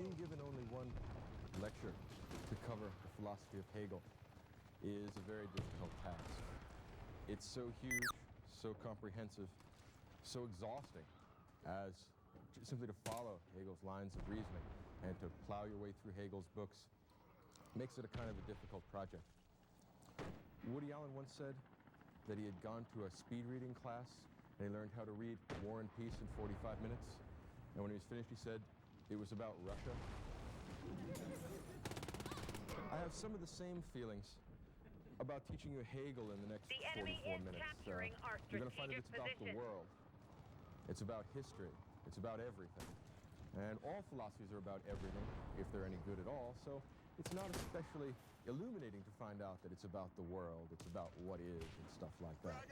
being given only one lecture to cover the philosophy of Hegel is a very difficult task. It's so huge, so comprehensive, so exhausting as simply to follow Hegel's lines of reasoning and to plow your way through Hegel's books makes it a kind of a difficult project. Woody Allen once said that he had gone to a speed reading class and he learned how to read War and Peace in 45 minutes. And when he was finished, he said it was about Russia. I have some of the same feelings about teaching you Hegel in the next 44 minutes. You're going to find that it's about the world. It's about history. It's about everything. And all philosophies are about everything, if they're any good at all. So it's not especially illuminating to find out that it's about the world. It's about what is and stuff like that.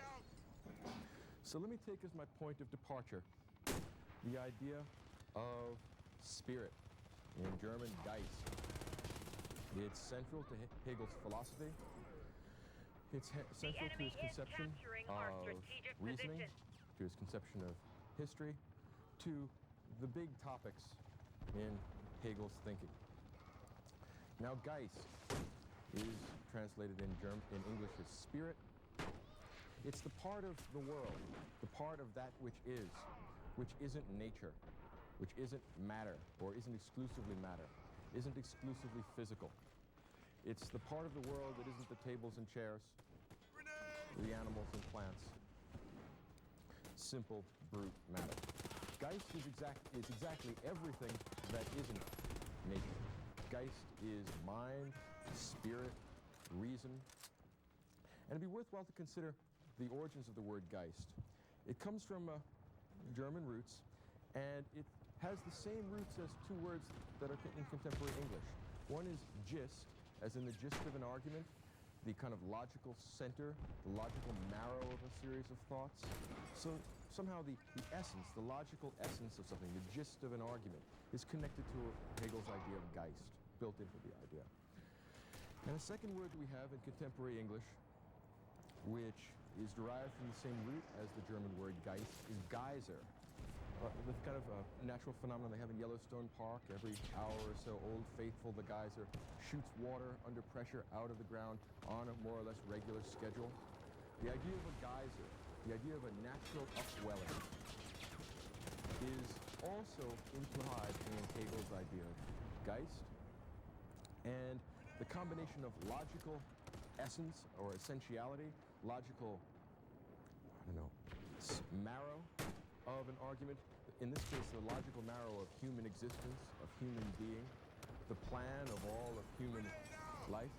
So let me take as my point of departure the idea of spirit, in German Geist. It's central to Hegel's philosophy. It's central to his conception of reasoning, to his conception of history, to the big topics in Hegel's thinking. Now, Geist is translated in English as spirit. It's the part of the world, the part of that which isn't nature, which isn't matter, or isn't exclusively matter, isn't exclusively physical. It's the part of the world that isn't the tables and chairs, the animals and plants, simple, brute matter. Geist is exactly everything that isn't nature. Geist is mind, spirit, reason. And it'd be worthwhile to consider the origins of the word Geist. It comes from German roots, and it has the same roots as two words that are in contemporary English. One is gist, as in the gist of an argument, the kind of logical center, the logical marrow of a series of thoughts. So somehow the essence, the logical essence of something, the gist of an argument, is connected to Hegel's idea of Geist, built into the idea. And the second word that we have in contemporary English, which is derived from the same root as the German word Geist, is geyser. The kind of natural phenomenon they have in Yellowstone Park. Every hour or so, Old Faithful, the geyser, shoots water under pressure out of the ground on a more or less regular schedule. The idea of a geyser, the idea of a natural upwelling, is also implied in Hegel's idea of Geist. And the combination of logical essence or essentiality, logical, marrow of an argument, in this case the logical marrow of human existence, of human being, the plan of all of human life,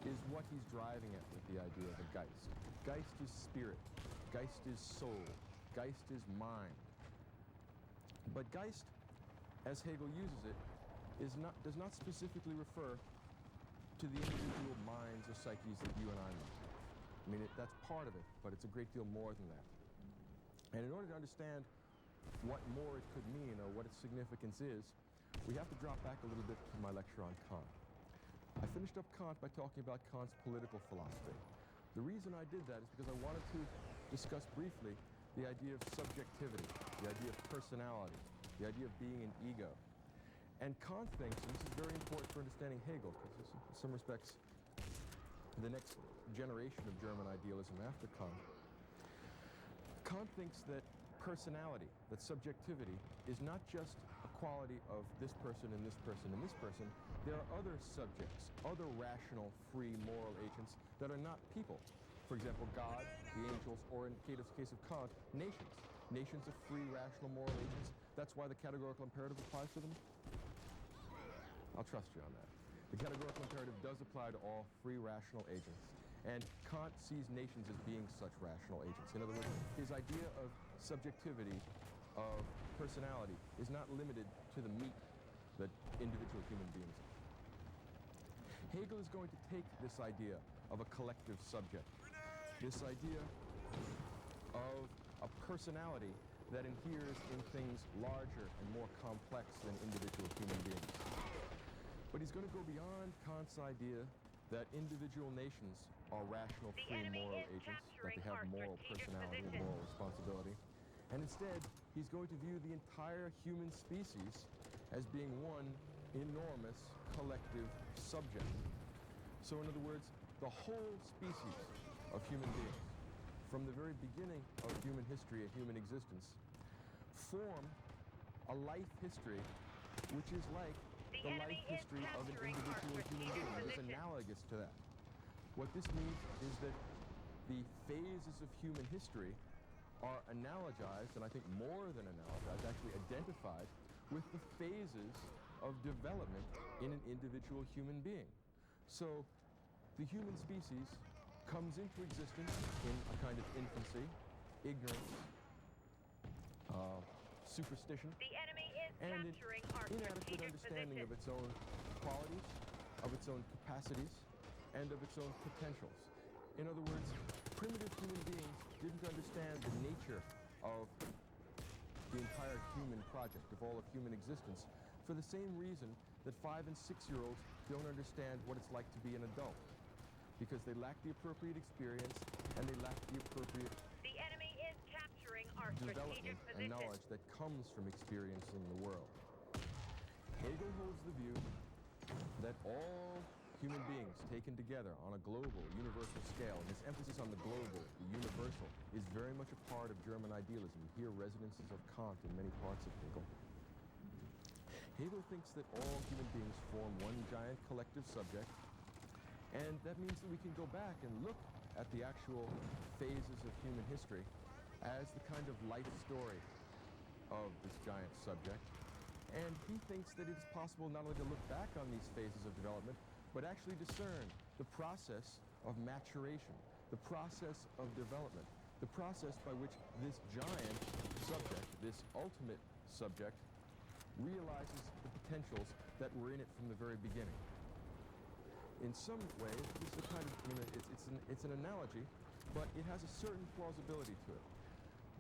is what he's driving at with the idea of a Geist. Geist is spirit, Geist is soul, Geist is mind. But Geist, as Hegel uses it, does not specifically refer to the individual minds or psyches that you and I know. I mean, that's part of it, but it's a great deal more than that. And in order to understand what more it could mean or what its significance is, we have to drop back a little bit to my lecture on Kant. I finished up Kant by talking about Kant's political philosophy. The reason I did that is because I wanted to discuss briefly the idea of subjectivity, the idea of personality, the idea of being an ego. And Kant thinks, and this is very important for understanding Hegel, because in some respects the next generation of German idealism after Kant, Kant thinks that personality, that subjectivity, is not just a quality of this person and this person and this person. There are other subjects, other rational, free, moral agents that are not people. For example, God, the angels, or in the case of Kant, nations. Nations are free, rational, moral agents. That's why the categorical imperative applies to them. I'll trust you on that. The categorical imperative does apply to all free, rational agents. And Kant sees nations as being such rational agents. In other words, his idea of subjectivity, of personality, is not limited to the meat that individual human beings are. Hegel is going to take this idea of a collective subject, this idea of a personality that inheres in things larger and more complex than individual human beings. But he's going to go beyond Kant's idea that individual nations are rational, free, moral agents, that they have moral personality and moral responsibility. And instead, he's going to view the entire human species as being one enormous collective subject. So in other words, the whole species of human beings, from the very beginning of human history and human existence, form a life history which is like the life history of an individual human being. It is analogous to that. What this means is that the phases of human history are analogized, and I think more than analogized, actually identified with the phases of development in an individual human being. So the human species comes into existence in a kind of infancy, ignorance, superstition, and an inadequate understanding of its own qualities, of its own capacities, and of its own potentials. In other words, primitive human beings didn't understand the nature of the entire human project, of all of human existence, for the same reason that 5- and 6-year-olds don't understand what it's like to be an adult, because they lack the appropriate experience and they lack the appropriate development and knowledge that comes from experiencing the world. Hegel holds the view that all human beings taken together on a global, universal scale, and this emphasis on the global, the universal, is very much a part of German idealism. You hear resonances of Kant in many parts of Hegel. Hegel thinks that all human beings form one giant collective subject, and that means that we can go back and look at the actual phases of human history as the kind of life story of this giant subject. And he thinks that it is possible not only to look back on these phases of development, but actually discern the process of maturation, the process of development, the process by which this giant subject, this ultimate subject, realizes the potentials that were in it from the very beginning. In some ways, this is a kind of, it's an analogy, but it has a certain plausibility to it.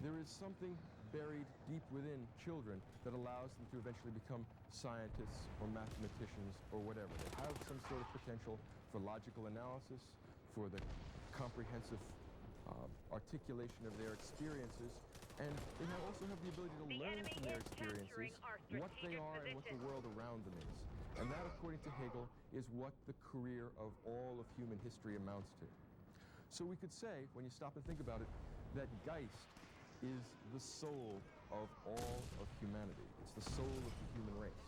There is something buried deep within children that allows them to eventually become scientists or mathematicians or whatever. They have some sort of potential for logical analysis, for the comprehensive articulation of their experiences, and they also have the ability to learn from their experiences what they are and what the world around them is. And that, according to Hegel, is what the career of all of human history amounts to. So we could say, when you stop and think about it, that Geist is the soul of all of humanity. It's the soul of the human race.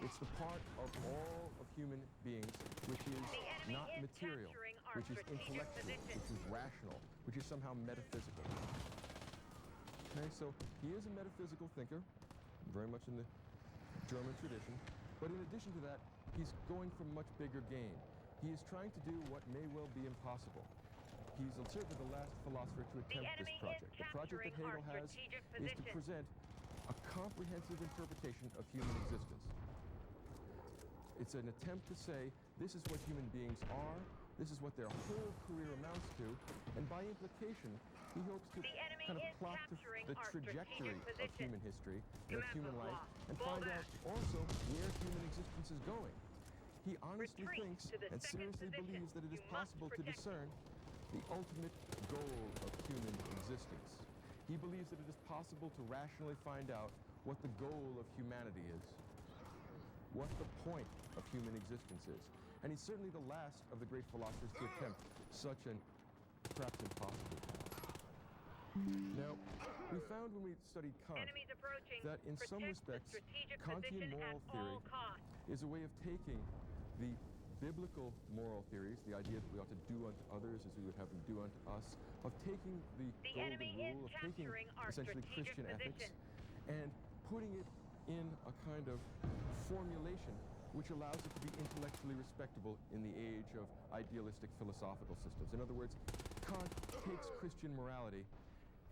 It's the part of all of human beings which is not material, which is intellectual, which is rational, which is somehow metaphysical. Okay, so he is a metaphysical thinker, very much in the German tradition, but in addition to that, he's going for much bigger game. He is trying to do what may well be impossible. He's certainly the last philosopher to attempt this project. The project that Hegel has is to present a comprehensive interpretation of human existence. It's an attempt to say, this is what human beings are, this is what their whole career amounts to, and by implication, he hopes to kind of plot the trajectory of human history and of human life, and find out also where human existence is going. He honestly thinks and seriously believes that it is possible to discern the ultimate goal of human existence. He believes that it is possible to rationally find out what the goal of humanity is, what the point of human existence is. And he's certainly the last of the great philosophers to attempt such an perhaps impossible task. Now, we found when we studied Kant that in some respects, Kantian moral theory is a way of taking the biblical moral theories, the idea that we ought to do unto others as we would have them do unto us, of taking the golden rule, of taking essentially Christian ethics, and putting it in a kind of formulation which allows it to be intellectually respectable in the age of idealistic philosophical systems. In other words, Kant takes Christian morality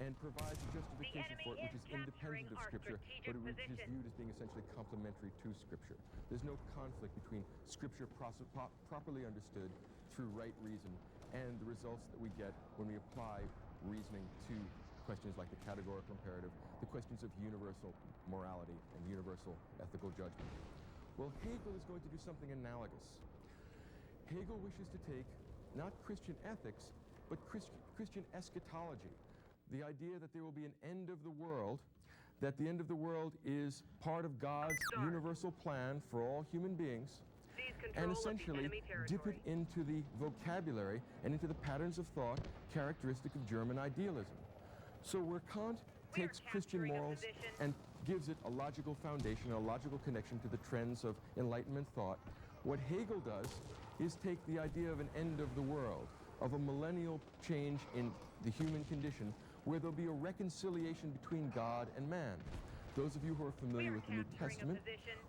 and provides a justification for it which is independent of Scripture, but which is viewed as being essentially complementary to Scripture. There's no conflict between Scripture properly understood through right reason and the results that we get when we apply reasoning to questions like the categorical imperative, the questions of universal morality and universal ethical judgment. Well, Hegel is going to do something analogous. Hegel wishes to take not Christian ethics, but Christian eschatology, the idea that there will be an end of the world that the end of the world is part of God's universal plan for all human beings, and essentially dip it into the vocabulary and into the patterns of thought characteristic of German idealism. So where Kant takes Christian morals and gives it a logical foundation, a logical connection to the trends of Enlightenment thought, what Hegel does is take the idea of an end of the world, of a millennial change in the human condition, where there'll be a reconciliation between God and man. Those of you who are familiar with the New Testament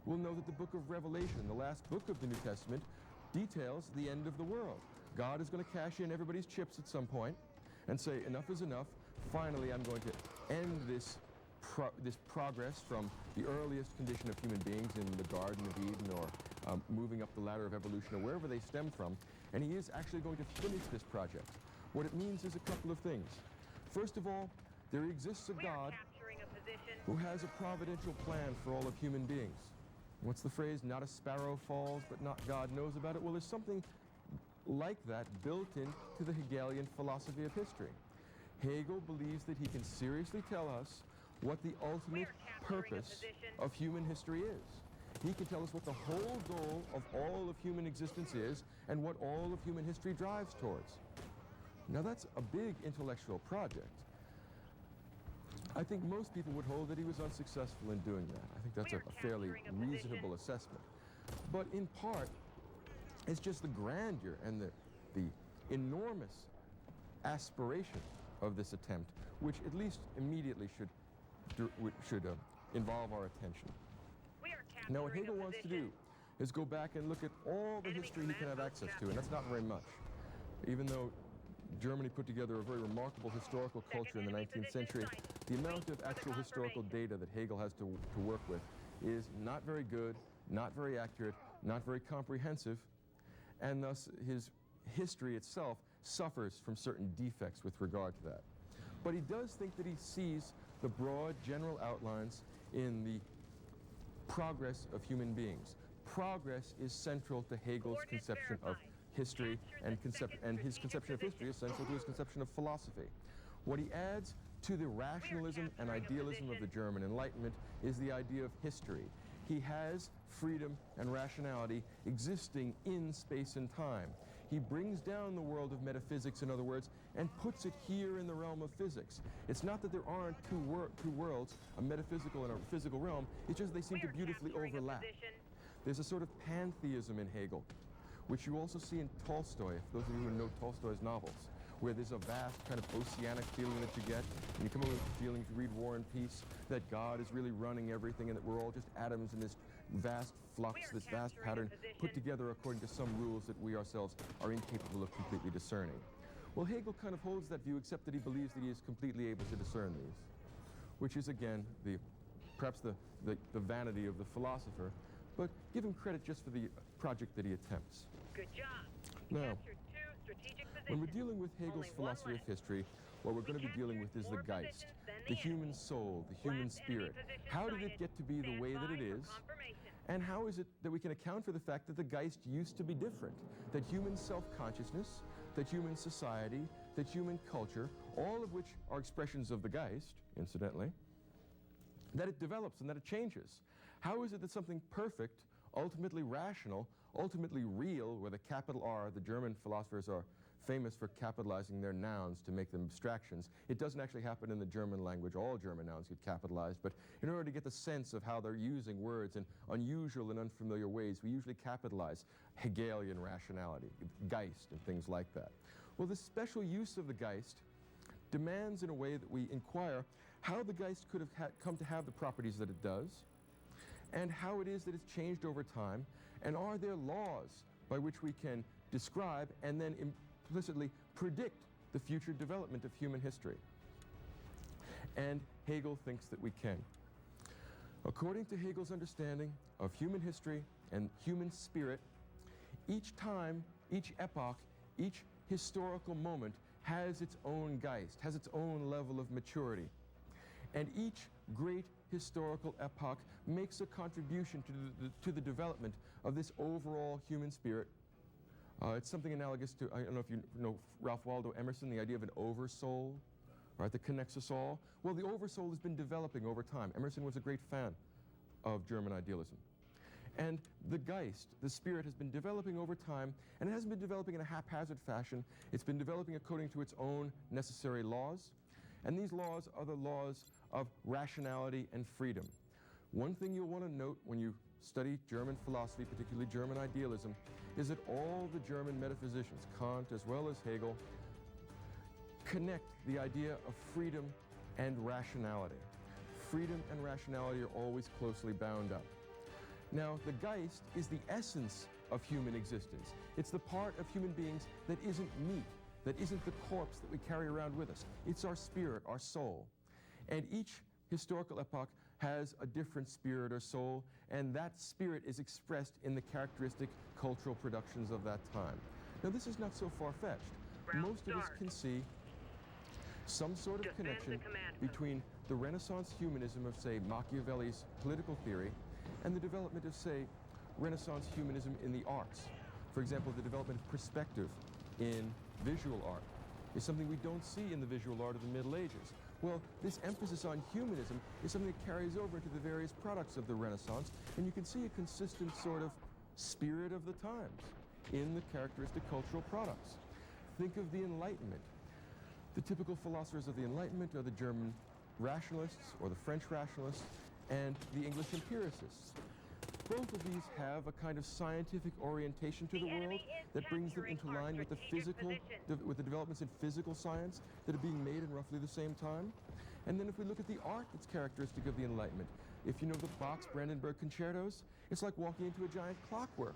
will know that the book of Revelation, the last book of the New Testament, details the end of the world. God is going to cash in everybody's chips at some point and say, enough is enough. Finally, I'm going to end this progress from the earliest condition of human beings in the Garden of Eden, or moving up the ladder of evolution, or wherever they stem from. And he is actually going to finish this project. What it means is a couple of things. First of all, there exists a God who has a providential plan for all of human beings. What's the phrase? Not a sparrow falls, but not God knows about it. Well, there's something like that built into the Hegelian philosophy of history. Hegel believes that he can seriously tell us what the ultimate purpose of human history is. He can tell us what the whole goal of all of human existence is and what all of human history drives towards. Now that's a big intellectual project. I think most people would hold that he was unsuccessful in doing that. I think that's a fairly reasonable assessment. But in part, it's just the grandeur and the enormous aspiration of this attempt, which at least immediately should involve our attention. Now what Hegel wants to do is go back and look at all the history he can have access to, and that's not very much. Even though Germany put together a very remarkable historical culture in the 19th century, the amount of actual historical data that Hegel has to work with is not very good, not very accurate, not very comprehensive, and thus his history itself suffers from certain defects with regard to that. But he does think that he sees the broad general outlines in the progress of human beings. Progress is central to Hegel's conception of history, and his conception of history is central to his conception of philosophy. What he adds to the rationalism and idealism of the German Enlightenment is the idea of history. He has freedom and rationality existing in space and time. He brings down the world of metaphysics, in other words, and puts it here in the realm of physics. It's not that there aren't two worlds, a metaphysical and a physical realm, it's just they seem to beautifully overlap. There's a sort of pantheism in Hegel, which you also see in Tolstoy, if those of you who know Tolstoy's novels, where there's a vast kind of oceanic feeling that you get, and you come away with the feeling, if you read War and Peace, that God is really running everything and that we're all just atoms in this vast flux, this vast pattern, put together according to some rules that we ourselves are incapable of completely discerning. Well, Hegel kind of holds that view, except that he believes that he is completely able to discern these, which is, again, perhaps the vanity of the philosopher, but give him credit just for the project that he attempts. Good job. Now, when we're dealing with Hegel's philosophy of history, what we're going to be dealing with is the Geist, the human soul, the human spirit. How did it get to be the way that it is? And how is it that we can account for the fact that the Geist used to be different? That human self-consciousness, that human society, that human culture, all of which are expressions of the Geist, incidentally, that it develops and that it changes. How is it that something perfect, ultimately rational, ultimately real, with a capital R, the German philosophers are famous for capitalizing their nouns to make them abstractions. It doesn't actually happen in the German language. All German nouns get capitalized, but in order to get the sense of how they're using words in unusual and unfamiliar ways, we usually capitalize Hegelian rationality, Geist, and things like that. Well, this special use of the Geist demands, in a way, that we inquire how the Geist could have come to have the properties that it does, and how it is that it's changed over time, and are there laws by which we can describe and then implicitly predict the future development of human history? And Hegel thinks that we can. According to Hegel's understanding of human history and human spirit, each time, each epoch, each historical moment has its own Geist, has its own level of maturity. And each great historical epoch makes a contribution to the development of this overall human spirit. It's something analogous to, I don't know if you know Ralph Waldo Emerson, the idea of an oversoul. right, that connects us all? Well, the oversoul has been developing over time. Emerson was a great fan of German idealism. And the Geist, the spirit, has been developing over time, and it hasn't been developing in a haphazard fashion. It's been developing according to its own necessary laws. And these laws are the laws of rationality and freedom. One thing you'll want to note when you study German philosophy, particularly German idealism, is that all the German metaphysicians, Kant as well as Hegel, connect the idea of freedom and rationality. Freedom and rationality are always closely bound up. Now, the Geist is the essence of human existence. It's the part of human beings that isn't meat, that isn't the corpse that we carry around with us. It's our spirit, our soul. And each historical epoch has a different spirit or soul, and that spirit is expressed in the characteristic cultural productions of that time. Now, this is not so far-fetched. Most of us can see some sort of connection between the Renaissance humanism of, say, Machiavelli's political theory and the development of, say, Renaissance humanism in the arts. For example, the development of perspective in visual art is something we don't see in the visual art of the Middle Ages. Well, this emphasis on humanism is something that carries over into the various products of the Renaissance, and you can see a consistent sort of spirit of the times in the characteristic cultural products. Think of the Enlightenment. The typical philosophers of the Enlightenment are the German rationalists or the French rationalists and the English empiricists. Both of these have a kind of scientific orientation to the world that brings them into line with the with the developments in physical science that are being made in roughly the same time. And then if we look at the art that's characteristic of the Enlightenment, if you know the Bach's Brandenburg concertos, it's like walking into a giant clockwork.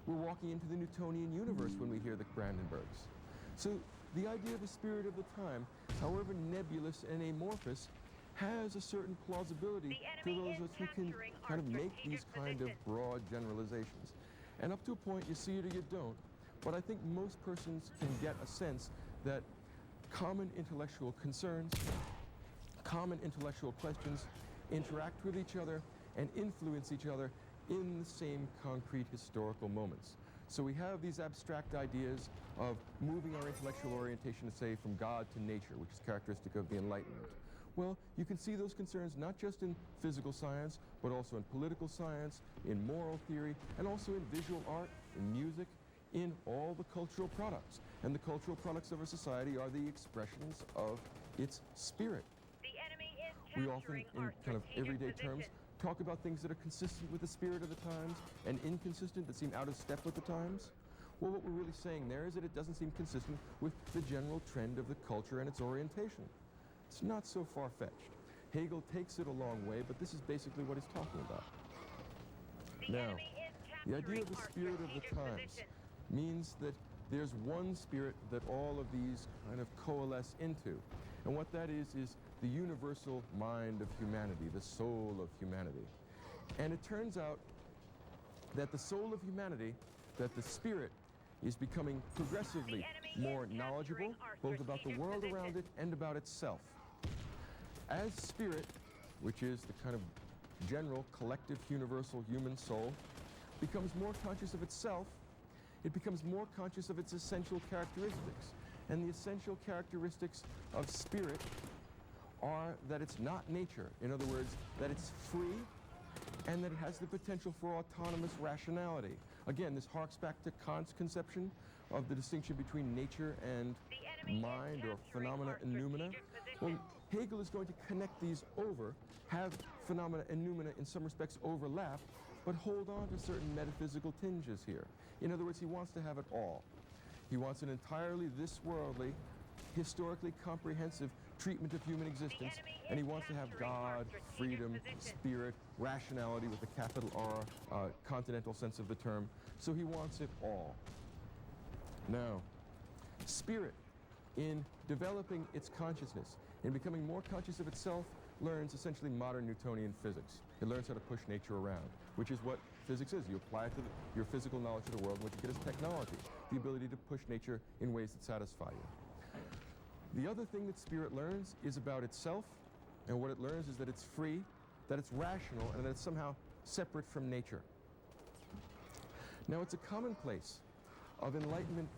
We're walking into the Newtonian universe when we hear the Brandenburgs. So the idea of the spirit of the time, however nebulous and amorphous, has a certain plausibility to those of us who can kind of make these kind of broad generalizations. And up to a point, you see it or you don't. But I think most persons can get a sense that common intellectual concerns, common intellectual questions interact with each other and influence each other in the same concrete historical moments. So we have these abstract ideas of moving our intellectual orientation, say, from God to nature, which is characteristic of the Enlightenment. Well, you can see those concerns not just in physical science, but also in political science, in moral theory, and also in visual art, in music, in all the cultural products. And the cultural products of our society are the expressions of its spirit. The enemy is We often, capturing in our kind of everyday strategic terms, talk about things that are consistent with the spirit of the times and inconsistent, that seem out of step with the times. Well, what we're really saying there is that it doesn't seem consistent with the general trend of the culture and its orientation. It's not so far-fetched. Hegel takes it a long way, but this is basically what he's talking about. Now, the idea of the spirit of the times means that there's one spirit that all of these kind of coalesce into. And what that is the universal mind of humanity, the soul of humanity. And it turns out that the soul of humanity, that the spirit, is becoming progressively more knowledgeable, both about the world around it and about itself. As spirit, which is the kind of general, collective, universal human soul, becomes more conscious of itself, it becomes more conscious of its essential characteristics. And the essential characteristics of spirit are that it's not nature. In other words, that it's free and that it has the potential for autonomous rationality. Again, this harks back to Kant's conception of the distinction between nature and mind, or phenomena and noumena. Well, Hegel is going to connect these over, have phenomena and noumena in some respects overlap, but hold on to certain metaphysical tinges here. In other words, he wants to have it all. He wants an entirely this-worldly, historically comprehensive treatment of human existence, and he wants to have God, freedom, spirit, rationality with a capital R, continental sense of the term. So he wants it all. Now, spirit, in developing its consciousness, in becoming more conscious of itself, learns essentially modern Newtonian physics. It learns how to push nature around, which is what physics is. You apply it to your physical knowledge of the world, what you get is technology, the ability to push nature in ways that satisfy you. The other thing that spirit learns is about itself, and what it learns is that it's free, that it's rational, and that it's somehow separate from nature. Now, it's a commonplace of Enlightenment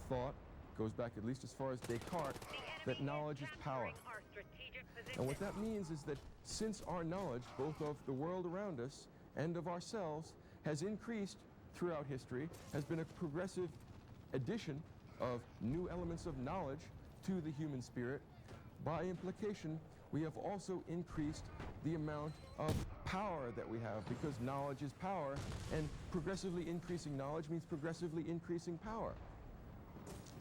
thought, goes back at least as far as Descartes, that knowledge is power. And what that means is that since our knowledge, both of the world around us and of ourselves, has increased throughout history, has been a progressive addition of new elements of knowledge to the human spirit, by implication, we have also increased the amount of power that we have, because knowledge is power, and progressively increasing knowledge means progressively increasing power.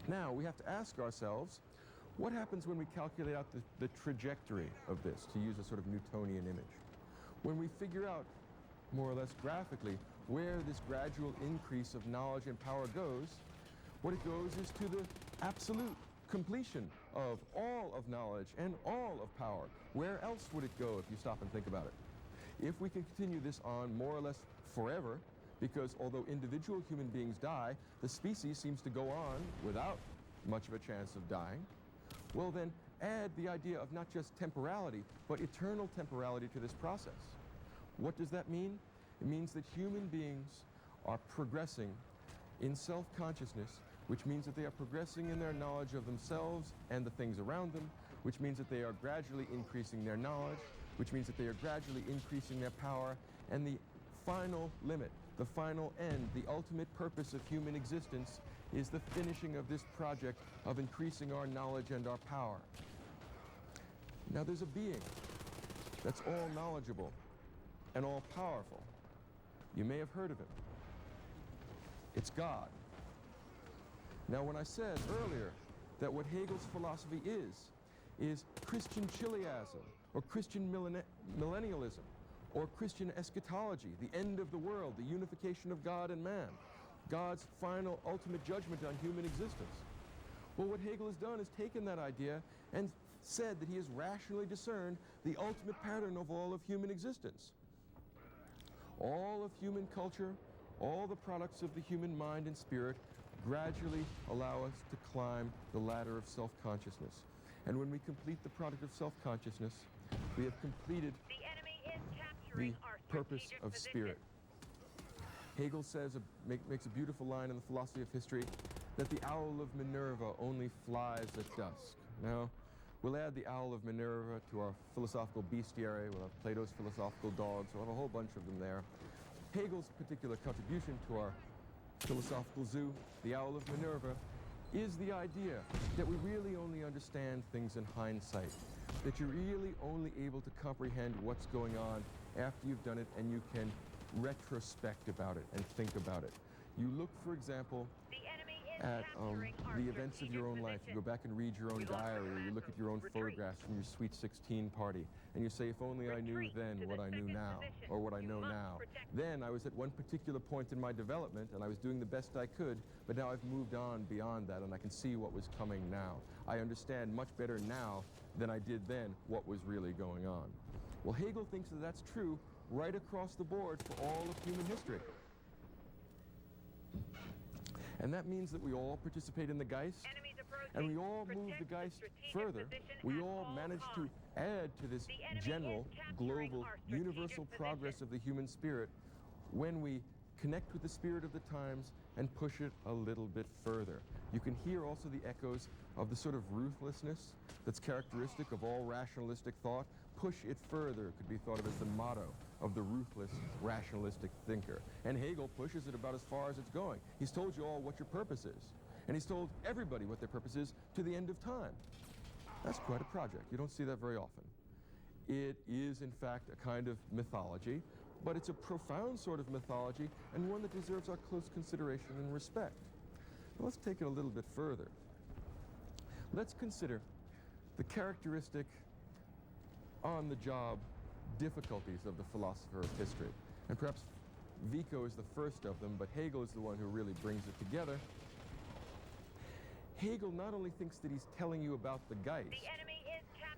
Now, we have to ask ourselves, what happens when we calculate out the trajectory of this, to use a sort of Newtonian image? When we figure out, more or less graphically, where this gradual increase of knowledge and power goes, what it goes is to the absolute completion of all of knowledge and all of power. Where else would it go if you stop and think about it? If we can continue this on more or less forever, because although individual human beings die, the species seems to go on without much of a chance of dying, well then add the idea of not just temporality, but eternal temporality to this process. What does that mean? It means that human beings are progressing in self-consciousness, which means that they are progressing in their knowledge of themselves and the things around them, which means that they are gradually increasing their knowledge, which means that they are gradually increasing their power, and the final limit, the final end, the ultimate purpose of human existence is the finishing of this project of increasing our knowledge and our power. Now there's a being that's all knowledgeable and all powerful. You may have heard of him. It's God. Now, when I said earlier that what Hegel's philosophy is Christian Chiliasm, or Christian millennialism, or Christian eschatology, the end of the world, the unification of God and man, God's final ultimate judgment on human existence. Well, what Hegel has done is taken that idea and said that he has rationally discerned the ultimate pattern of all of human existence. All of human culture, all the products of the human mind and spirit gradually allow us to climb the ladder of self-consciousness. And when we complete the product of self-consciousness, we have completed the purpose of spirit. Hegel says, makes a beautiful line in the philosophy of history, that the owl of Minerva only flies at dusk. Now, we'll add the owl of Minerva to our philosophical bestiary. We'll have Plato's philosophical dogs. We'll have a whole bunch of them there. Hegel's particular contribution to our philosophical zoo, the owl of Minerva, is the idea that we really only understand things in hindsight, that you're really only able to comprehend what's going on after you've done it, and you can retrospect about it and think about it. You look, for example, at the events of your own life. You go back and read your own diary, or you look at your own photographs from your Sweet 16 party, and you say, if only I knew then what I knew now, or what I know now. Then I was at one particular point in my development, and I was doing the best I could, but now I've moved on beyond that, and I can see what was coming now. I understand much better now than I did then what was really going on. Well, Hegel thinks that that's true right across the board for all of human history. And that means that we all participate in the Geist, and we all move the Geist further. We all manage to add to this general, global, universal progress of the human spirit when we connect with the spirit of the times and push it a little bit further. You can hear also the echoes of the sort of ruthlessness that's characteristic of all rationalistic thought. Push it further could be thought of as the motto of the ruthless, rationalistic thinker. And Hegel pushes it about as far as it's going. He's told you all what your purpose is. And he's told everybody what their purpose is to the end of time. That's quite a project. You don't see that very often. It is, in fact, a kind of mythology, but it's a profound sort of mythology, and one that deserves our close consideration and respect. Now, let's take it a little bit further. Let's consider the characteristic on-the-job difficulties of the philosopher of history. And perhaps Vico is the first of them, but Hegel is the one who really brings it together. Hegel not only thinks that he's telling you about the Geist,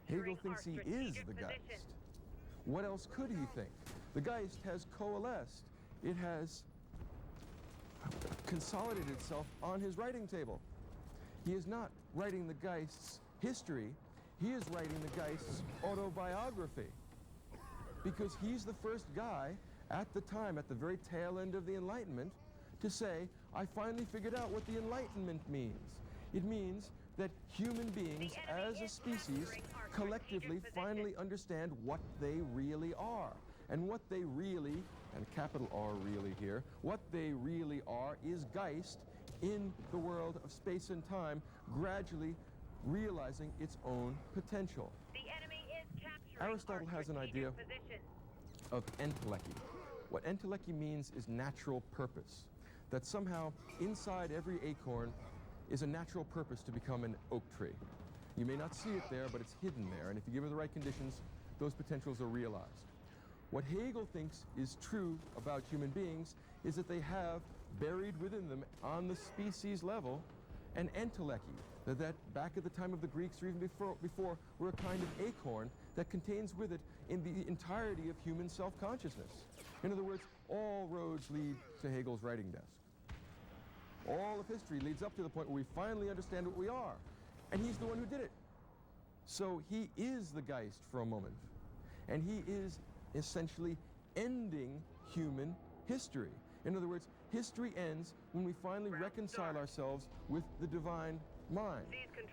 Hegel thinks he is the Geist. What else could he think? The Geist has coalesced. It has consolidated itself on his writing table. He is not writing the Geist's history. He is writing the Geist's autobiography, because he's the first guy at the time, at the very tail end of the Enlightenment, to say, I finally figured out what the Enlightenment means. It means that human beings as a species collectively finally understand what they really are. And what they really, and capital R really here, what they really are is Geist in the world of space and time, gradually realizing its own potential. The enemy is capturing Aristotle has an idea of entelechy. What entelechy means is natural purpose, that somehow inside every acorn is a natural purpose to become an oak tree. You may not see it there, but it's hidden there, and if you give it the right conditions, those potentials are realized. What Hegel thinks is true about human beings is that they have buried within them on the species level an entelechy, that back at the time of the Greeks or even before were a kind of acorn that contains with it in the entirety of human self-consciousness. In other words, all roads lead to Hegel's writing desk. All of history leads up to the point where we finally understand what we are. And he's the one who did it. So he is the Geist for a moment. And he is essentially ending human history. In other words, history ends when we finally reconcile ourselves with the divine mind.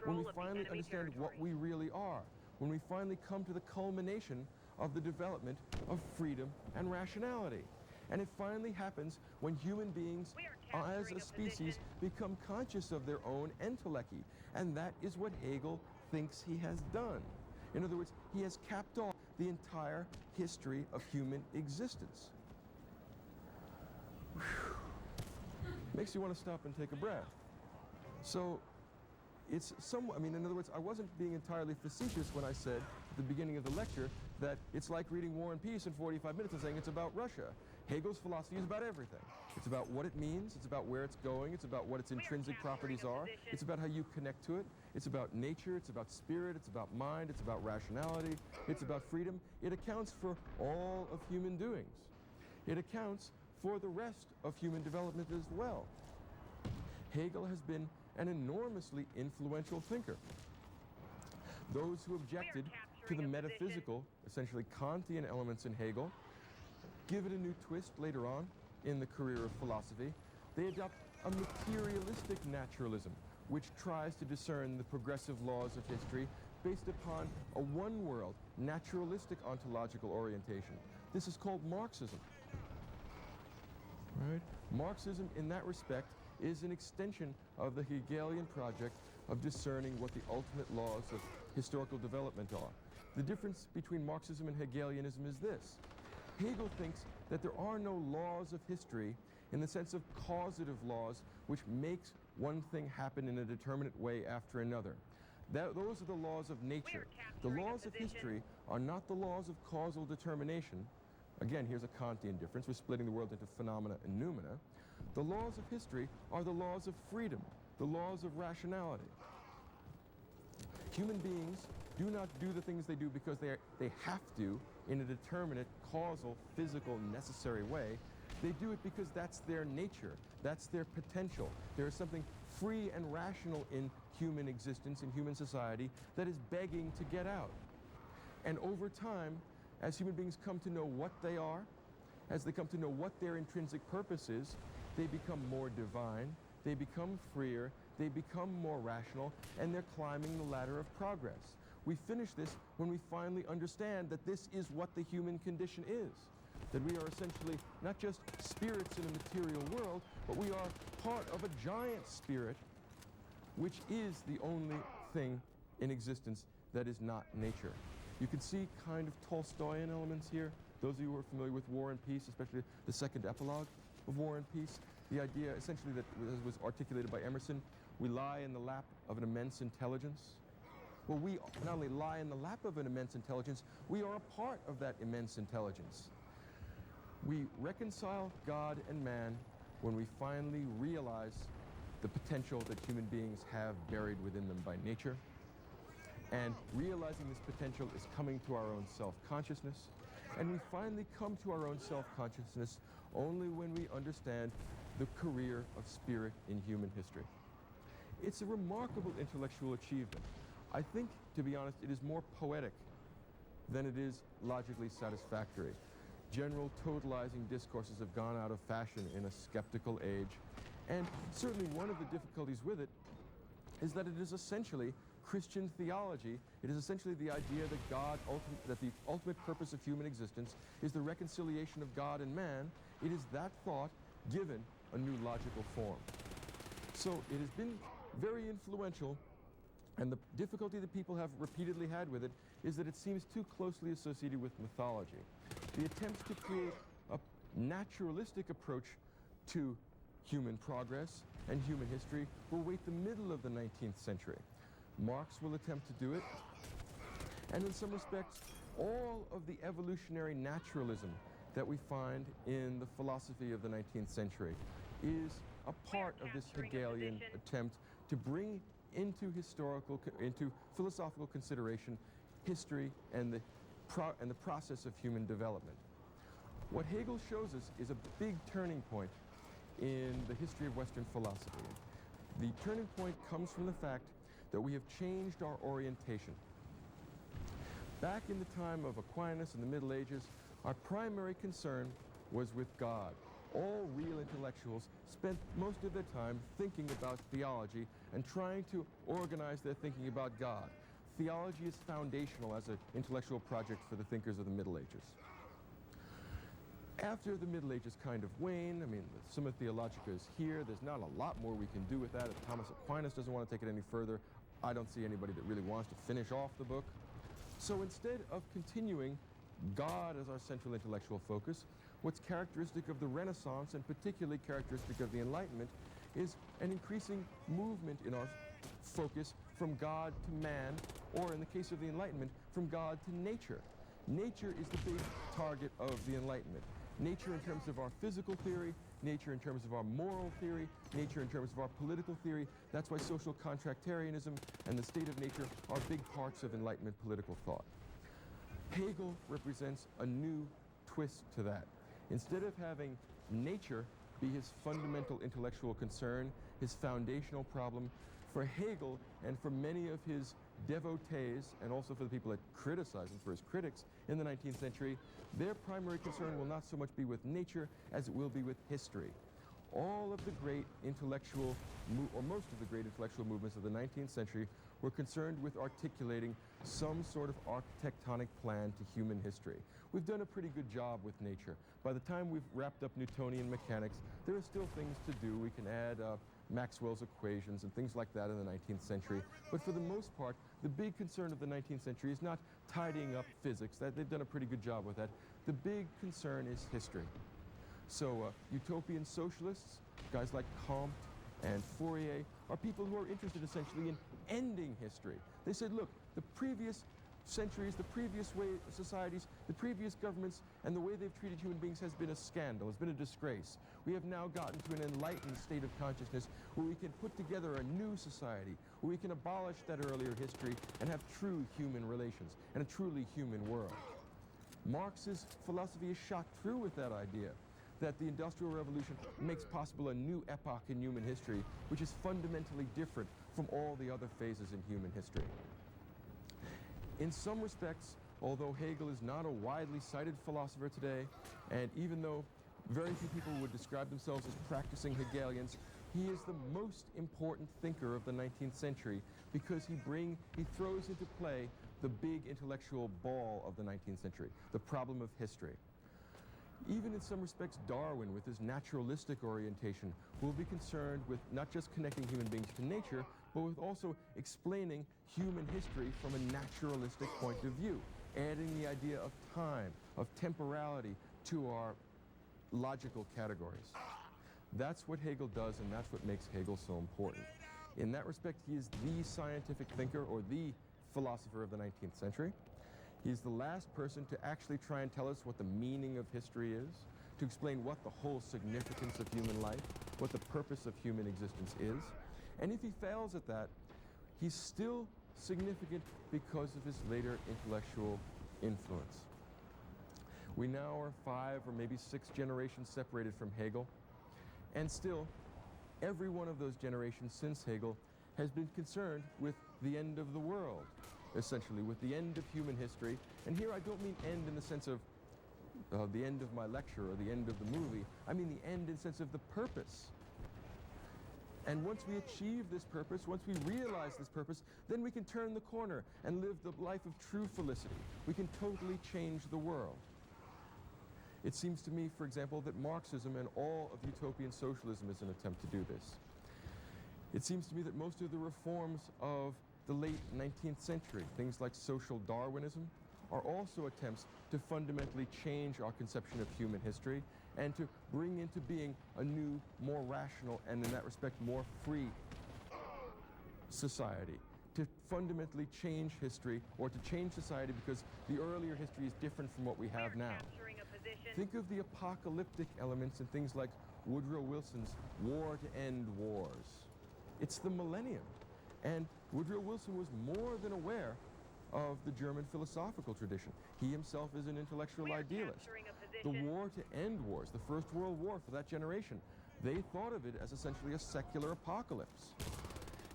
When we finally understand what we really are. When we finally come to the culmination of the development of freedom and rationality. And it finally happens when human beings, as a species, become conscious of their own entelechy. And that is what Hegel thinks he has done. In other words, he has capped off the entire history of human existence. Whew. Makes you want to stop and take a breath. So it's somewhat, in other words, I wasn't being entirely facetious when I said at the beginning of the lecture that it's like reading War and Peace in 45 minutes and saying it's about Russia. Hegel's philosophy is about everything. It's about what it means, it's about where it's going, it's about what its intrinsic properties are, it's about how you connect to it, it's about nature, it's about spirit, it's about mind, it's about rationality, it's about freedom. It accounts for all of human doings. It accounts for the rest of human development as well. Hegel has been an enormously influential thinker. Those who objected to the metaphysical, essentially Kantian elements in Hegel, give it a new twist later on in the career of philosophy. They adopt a materialistic naturalism, which tries to discern the progressive laws of history based upon a one-world, naturalistic ontological orientation. This is called Marxism. Right? Marxism, in that respect, is an extension of the Hegelian project of discerning what the ultimate laws of historical development are. The difference between Marxism and Hegelianism is this. Hegel thinks that there are no laws of history in the sense of causative laws which makes one thing happen in a determinate way after another. Those are the laws of nature. The laws of history are not the laws of causal determination. Again, here's a Kantian difference. We're splitting the world into phenomena and noumena. The laws of history are the laws of freedom, the laws of rationality. Human beings do not do the things they do because they have to in a determinate, causal, physical, necessary way. They do it because that's their nature, that's their potential. There is something free and rational in human existence, in human society, that is begging to get out. And over time, as human beings come to know what they are, as they come to know what their intrinsic purpose is, they become more divine, they become freer, they become more rational, and they're climbing the ladder of progress. We finish this when we finally understand that this is what the human condition is. That we are essentially not just spirits in a material world, but we are part of a giant spirit, which is the only thing in existence that is not nature. You can see kind of Tolstoyan elements here. Those of you who are familiar with War and Peace, especially the second epilogue of War and Peace, the idea essentially that was articulated by Emerson, we lie in the lap of an immense intelligence. Well, we not only lie in the lap of an immense intelligence, we are a part of that immense intelligence. We reconcile God and man when we finally realize the potential that human beings have buried within them by nature. And realizing this potential is coming to our own self-consciousness. And we finally come to our own self-consciousness only when we understand the career of spirit in human history. It's a remarkable intellectual achievement. I think, to be honest, it is more poetic than it is logically satisfactory. General totalizing discourses have gone out of fashion in a skeptical age. And certainly one of the difficulties with it is that it is essentially Christian theology. It is essentially the idea that that the ultimate purpose of human existence is the reconciliation of God and man. It is that thought given a new logical form. So it has been very influential, and the difficulty that people have repeatedly had with it is that it seems too closely associated with mythology. The attempts to create a naturalistic approach to human progress and human history will wait the middle of the 19th century. Marx will attempt to do it, and in some respects, all of the evolutionary naturalism that we find in the philosophy of the 19th century is a part of this Hegelian attempt to bring into philosophical consideration history and the process of human development. What Hegel shows us is a big turning point in the history of Western philosophy. The turning point comes from the fact that we have changed our orientation. Back in the time of Aquinas in the Middle Ages, our primary concern was with God. All real intellectuals spent most of their time thinking about theology and trying to organize their thinking about God. Theology is foundational as an intellectual project for the thinkers of the Middle Ages. After the Middle Ages kind of wane, I mean, the Summa Theologica is here. There's not a lot more we can do with that. If Thomas Aquinas doesn't want to take it any further, I don't see anybody that really wants to finish off the book. So instead of continuing God as our central intellectual focus, what's characteristic of the Renaissance, and particularly characteristic of the Enlightenment, is an increasing movement in our focus from God to man, or in the case of the Enlightenment, from God to nature. Nature is the big target of the Enlightenment. Nature in terms of our physical theory, nature in terms of our moral theory, nature in terms of our political theory. That's why social contractarianism and the state of nature are big parts of Enlightenment political thought. Hegel represents a new twist to that. Instead of having nature be his fundamental intellectual concern, his foundational problem, for Hegel and for many of his devotees, and also for the people that criticize him, for his critics in the 19th century, their primary concern will not so much be with nature as it will be with history. All of the great intellectual, or most of the great intellectual movements of the 19th century were concerned with articulating some sort of architectonic plan to human history. We've done a pretty good job with nature. By the time we've wrapped up Newtonian mechanics, there are still things to do. We can add Maxwell's equations and things like that in the 19th century. But for the most part, the big concern of the 19th century is not tidying up physics. They've done a pretty good job with that. The big concern is history. So utopian socialists, guys like Comte and Fourier, are people who are interested essentially in ending history. They said, look, the previous centuries, the previous societies, the previous governments, and the way they've treated human beings has been a scandal, has been a disgrace. We have now gotten to an enlightened state of consciousness where we can put together a new society, where we can abolish that earlier history and have true human relations and a truly human world. Marx's philosophy is shot through with that idea, that the Industrial Revolution makes possible a new epoch in human history, which is fundamentally different from all the other phases in human history. In some respects, although Hegel is not a widely cited philosopher today, and even though very few people would describe themselves as practicing Hegelians, he is the most important thinker of the 19th century because he throws into play the big intellectual ball of the 19th century, the problem of history. Even in some respects, Darwin, with his naturalistic orientation, will be concerned with not just connecting human beings to nature, but with also explaining human history from a naturalistic point of view, adding the idea of time, of temporality to our logical categories. That's what Hegel does, and that's what makes Hegel so important. In that respect, he is the scientific thinker, or the philosopher of the 19th century. He's the last person to actually try and tell us what the meaning of history is, to explain what the whole significance of human life, what the purpose of human existence is. And if he fails at that, he's still significant because of his later intellectual influence. We now are 5 or maybe 6 generations separated from Hegel, and still, every one of those generations since Hegel has been concerned with the end of the world, essentially, with the end of human history. And here I don't mean end in the sense of the end of my lecture or the end of the movie. I mean the end in the sense of the purpose. And once we achieve this purpose, once we realize this purpose, then we can turn the corner and live the life of true felicity. We can totally change the world. It seems to me, for example, that Marxism and all of utopian socialism is an attempt to do this. It seems to me that most of the reforms of the late 19th century, things like social Darwinism, are also attempts to fundamentally change our conception of human history and to bring into being a new, more rational, and in that respect, more free society. To fundamentally change history, or to change society because the earlier history is different from what we have now. Capturing a position. Think of the apocalyptic elements in things like Woodrow Wilson's War to End Wars. It's the millennium. And Woodrow Wilson was more than aware of the German philosophical tradition. He himself is an intellectual idealist. Capturing a The position. War to End Wars, the First World War for that generation, they thought of it as essentially a secular apocalypse.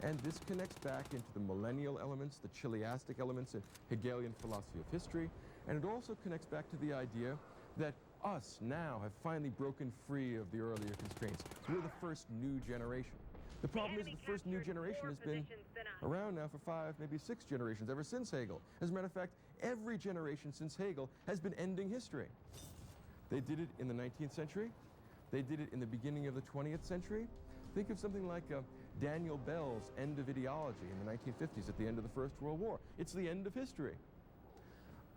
And this connects back into the millennial elements, the chiliastic elements in Hegelian philosophy of history, and it also connects back to the idea that us now have finally broken free of the earlier constraints. We're the first new generation. The problem is enemy the first new captured generation more has been positions than us. around now for 5, maybe 6 generations, ever since Hegel. As a matter of fact, every generation since Hegel has been ending history. They did it in the 19th century. They did it in the beginning of the 20th century. Think of something like Daniel Bell's End of Ideology in the 1950s at the end of the First World War. It's the end of history.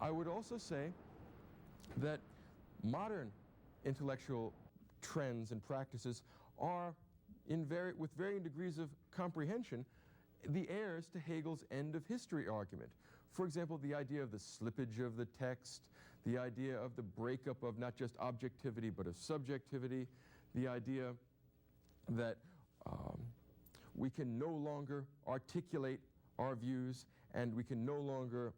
I would also say that modern intellectual trends and practices are with varying degrees of comprehension the heirs to Hegel's end of history argument. For example, the idea of the slippage of the text, the idea of the breakup of not just objectivity but of subjectivity, the idea that we can no longer articulate our views and we can no longer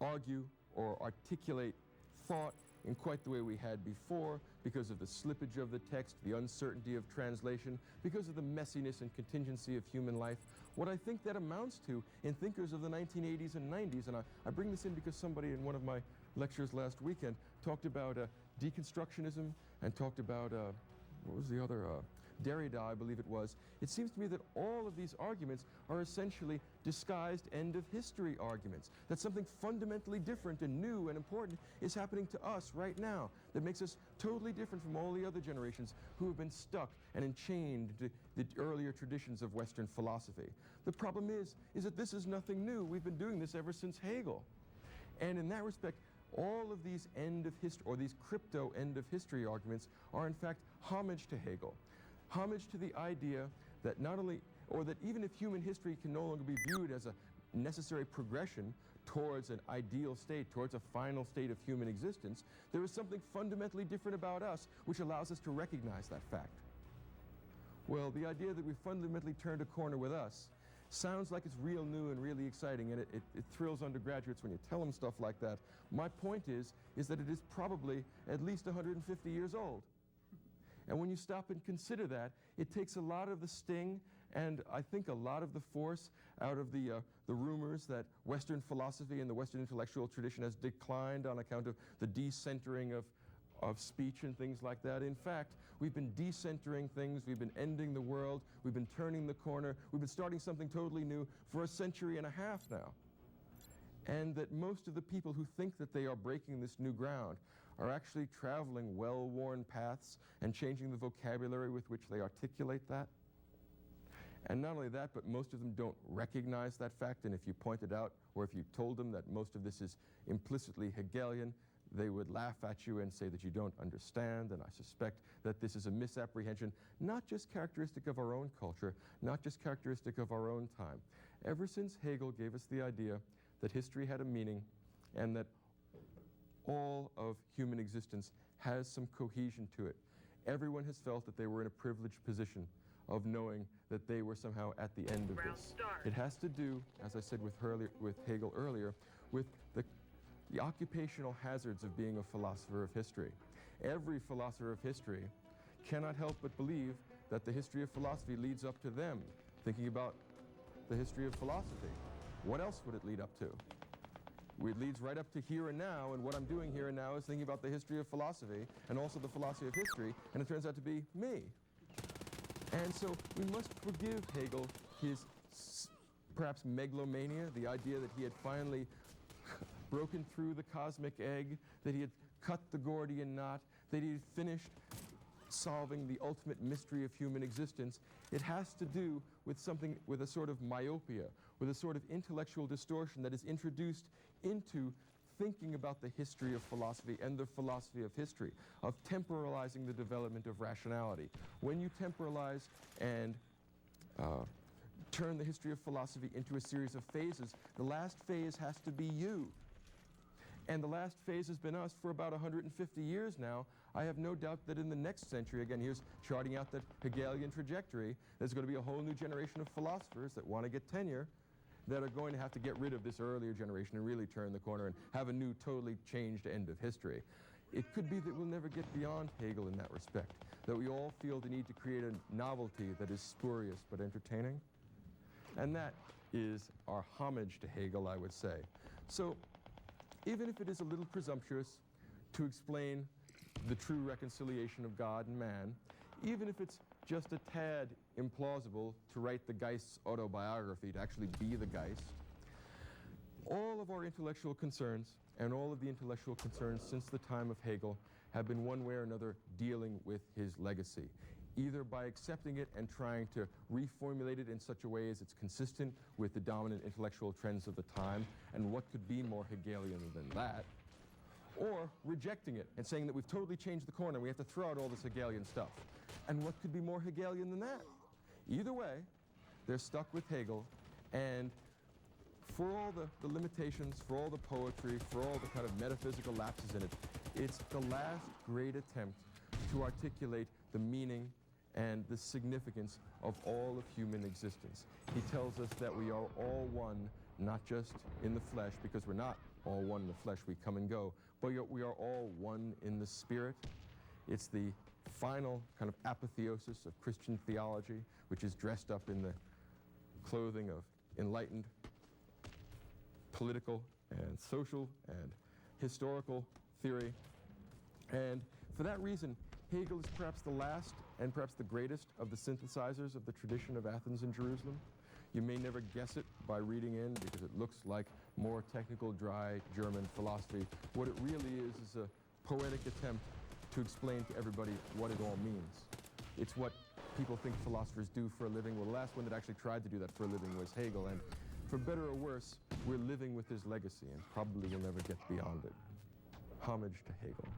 argue or articulate thought in quite the way we had before because of the slippage of the text, the uncertainty of translation, because of the messiness and contingency of human life. What I think that amounts to in thinkers of the 1980s and 90s, and I bring this in because somebody in one of my lectures last weekend talked about deconstructionism and talked about, what was the other, Derrida, I believe it was. It seems to me that all of these arguments are essentially disguised end of history arguments, that something fundamentally different and new and important is happening to us right now that makes us totally different from all the other generations who have been stuck and enchained to the earlier traditions of Western philosophy. The problem is that this is nothing new. We've been doing this ever since Hegel. And in that respect, all of these end of history, or these crypto end of history arguments are in fact homage to Hegel. Homage to the idea that not only, or that even if human history can no longer be viewed as a necessary progression towards an ideal state, towards a final state of human existence, there is something fundamentally different about us which allows us to recognize that fact. Well, the idea that we fundamentally turned a corner with us sounds like it's real new and really exciting, and it thrills undergraduates when you tell them stuff like that. My point is that it is probably at least 150 years old. And when you stop and consider that, it takes a lot of the sting and I think a lot of the force out of the rumors that Western philosophy and the Western intellectual tradition has declined on account of the decentering of speech and things like that. In fact, we've been decentering things, we've been ending the world, we've been turning the corner, we've been starting something totally new for a century and a half now. And that most of the people who think that they are breaking this new ground are actually traveling well-worn paths and changing the vocabulary with which they articulate that. And not only that, but most of them don't recognize that fact, and if you pointed out, or if you told them that most of this is implicitly Hegelian, they would laugh at you and say that you don't understand, and I suspect that this is a misapprehension, not just characteristic of our own culture, not just characteristic of our own time. Ever since Hegel gave us the idea that history had a meaning and that all of human existence has some cohesion to it, everyone has felt that they were in a privileged position of knowing that they were somehow at the end of this. It has to do, as I said with Hegel earlier, with the occupational hazards of being a philosopher of history. Every philosopher of history cannot help but believe that the history of philosophy leads up to them, thinking about the history of philosophy. What else would it lead up to? It leads right up to here and now, and what I'm doing here and now is thinking about the history of philosophy and also the philosophy of history, and it turns out to be me. And so we must forgive Hegel his perhaps megalomania, the idea that he had finally broken through the cosmic egg, that he had cut the Gordian knot, that he had finished solving the ultimate mystery of human existence. It has to do with something, with a sort of myopia, with a sort of intellectual distortion that is introduced into thinking about the history of philosophy and the philosophy of history, of temporalizing the development of rationality. When you temporalize and turn the history of philosophy into a series of phases, the last phase has to be you. And the last phase has been us for about 150 years now. I have no doubt that in the next century, again, here's charting out that Hegelian trajectory, there's going to be a whole new generation of philosophers that want to get tenure that are going to have to get rid of this earlier generation and really turn the corner and have a new, totally changed end of history. It could be that we'll never get beyond Hegel in that respect, that we all feel the need to create a novelty that is spurious but entertaining. And that is our homage to Hegel, I would say. So, even if it is a little presumptuous to explain the true reconciliation of God and man, even if it's just a tad implausible to write the Geist's autobiography, to actually be the Geist, all of our intellectual concerns and all of the intellectual concerns since the time of Hegel have been one way or another dealing with his legacy, either by accepting it and trying to reformulate it in such a way as it's consistent with the dominant intellectual trends of the time, and what could be more Hegelian than that, or rejecting it and saying that we've totally changed the corner, we have to throw out all this Hegelian stuff. And what could be more Hegelian than that? Either way, they're stuck with Hegel, and for all the limitations, for all the poetry, for all the kind of metaphysical lapses in it, it's the last great attempt to articulate the meaning and the significance of all of human existence. He tells us that we are all one, not just in the flesh, because we're not all one in the flesh, we come and go, but we are all one in the spirit. It's the final kind of apotheosis of Christian theology, which is dressed up in the clothing of enlightened political and social and historical theory. And for that reason, Hegel is perhaps the last and perhaps the greatest of the synthesizers of the tradition of Athens and Jerusalem. You may never guess it by reading in because it looks like more technical, dry German philosophy. What it really is a poetic attempt to explain to everybody what it all means. It's what people think philosophers do for a living. Well, the last one that actually tried to do that for a living was Hegel, and for better or worse, we're living with his legacy and probably will never get beyond it. Homage to Hegel.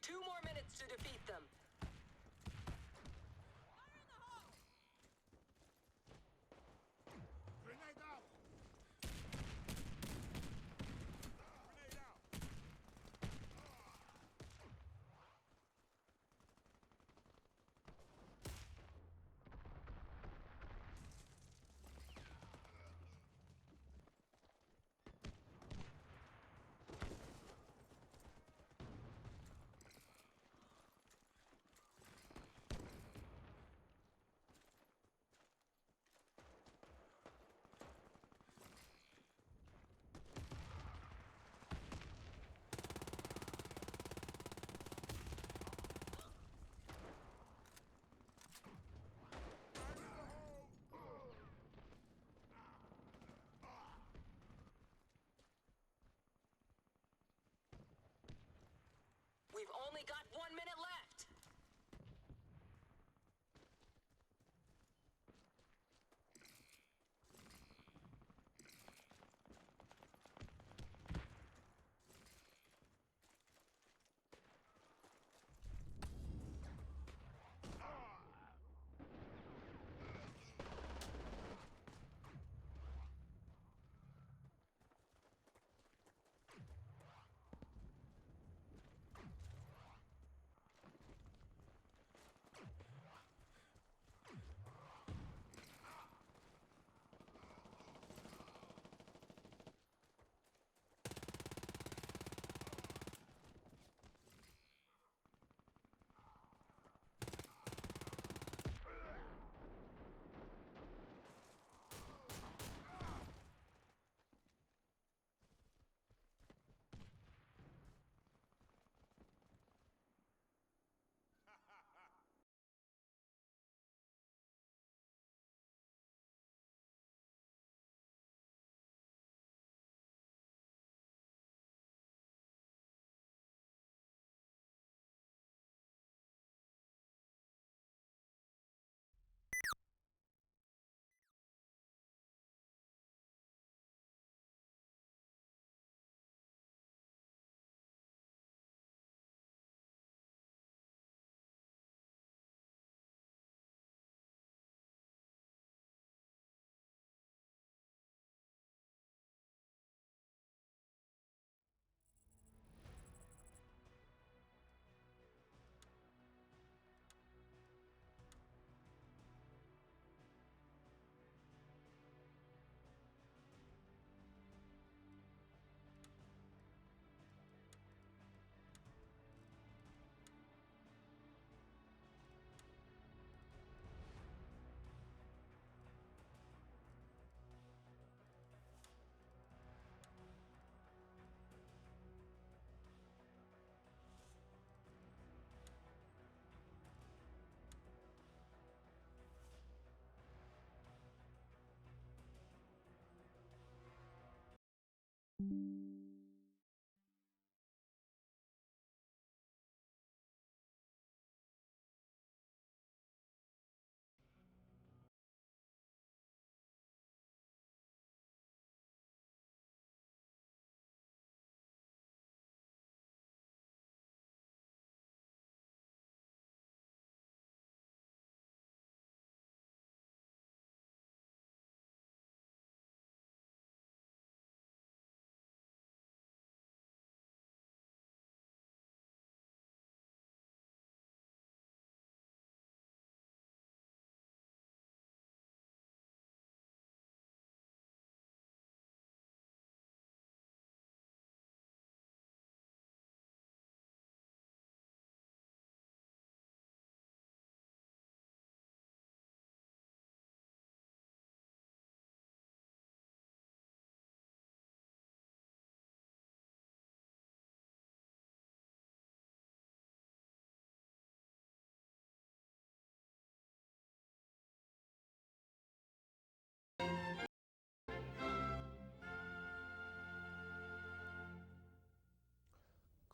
2 more minutes to defeat them. Grenade out! Grenade out! We've only got 1 minute left.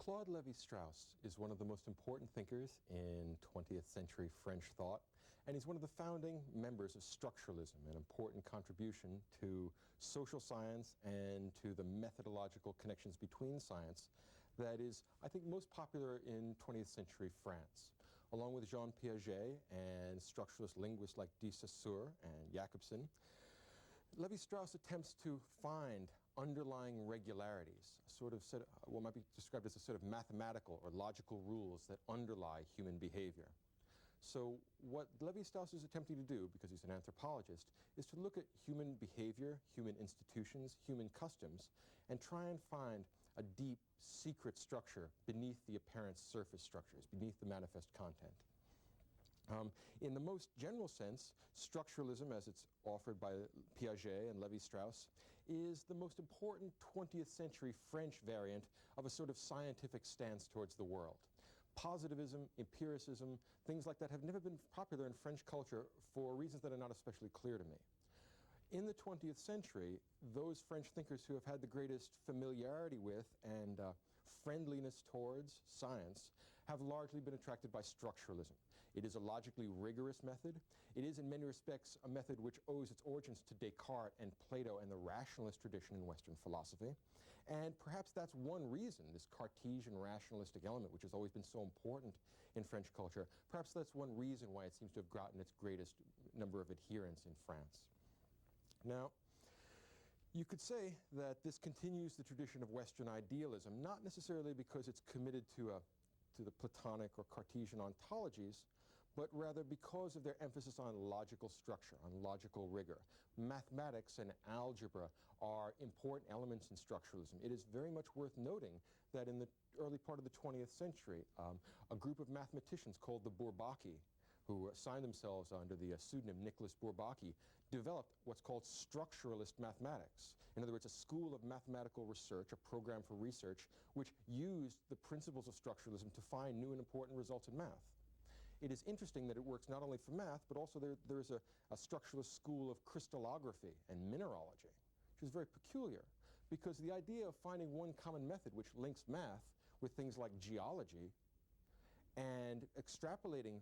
Claude Lévi-Strauss is one of the most important thinkers in 20th century French thought, and he's one of the founding members of structuralism, an important contribution to social science and to the methodological connections between science that is, I think, most popular in 20th century France. Along with Jean Piaget and structuralist linguists like de Saussure and Jacobson, Levi-Strauss attempts to find underlying regularities, a sort of set, what might be described as a sort of mathematical or logical rules that underlie human behavior. So what Levi-Strauss is attempting to do, because he's an anthropologist, is to look at human behavior, human institutions, human customs, and try and find a deep, secret structure beneath the apparent surface structures, beneath the manifest content. In the most general sense, structuralism, as it's offered by Piaget and Levi-Strauss, is the most important 20th century French variant of a sort of scientific stance towards the world. Positivism, empiricism, things like that have never been popular in French culture for reasons that are not especially clear to me. In the 20th century, those French thinkers who have had the greatest familiarity with and friendliness towards science have largely been attracted by structuralism. It is a logically rigorous method. It is in many respects a method which owes its origins to Descartes and Plato and the rationalist tradition in Western philosophy. And perhaps that's one reason, this Cartesian rationalistic element, which has always been so important in French culture, perhaps that's one reason why it seems to have gotten its greatest number of adherents in France. Now, you could say that this continues the tradition of Western idealism, not necessarily because it's committed to the Platonic or Cartesian ontologies, but rather because of their emphasis on logical structure, on logical rigor. Mathematics and algebra are important elements in structuralism. It is very much worth noting that in the early part of the 20th century, a group of mathematicians called the Bourbaki, who signed themselves under the pseudonym Nicholas Bourbaki, developed what's called structuralist mathematics. In other words, a school of mathematical research, a program for research, which used the principles of structuralism to find new and important results in math. It is interesting that it works not only for math, but also there's a structuralist school of crystallography and mineralogy, which is very peculiar, because the idea of finding one common method which links math with things like geology and extrapolating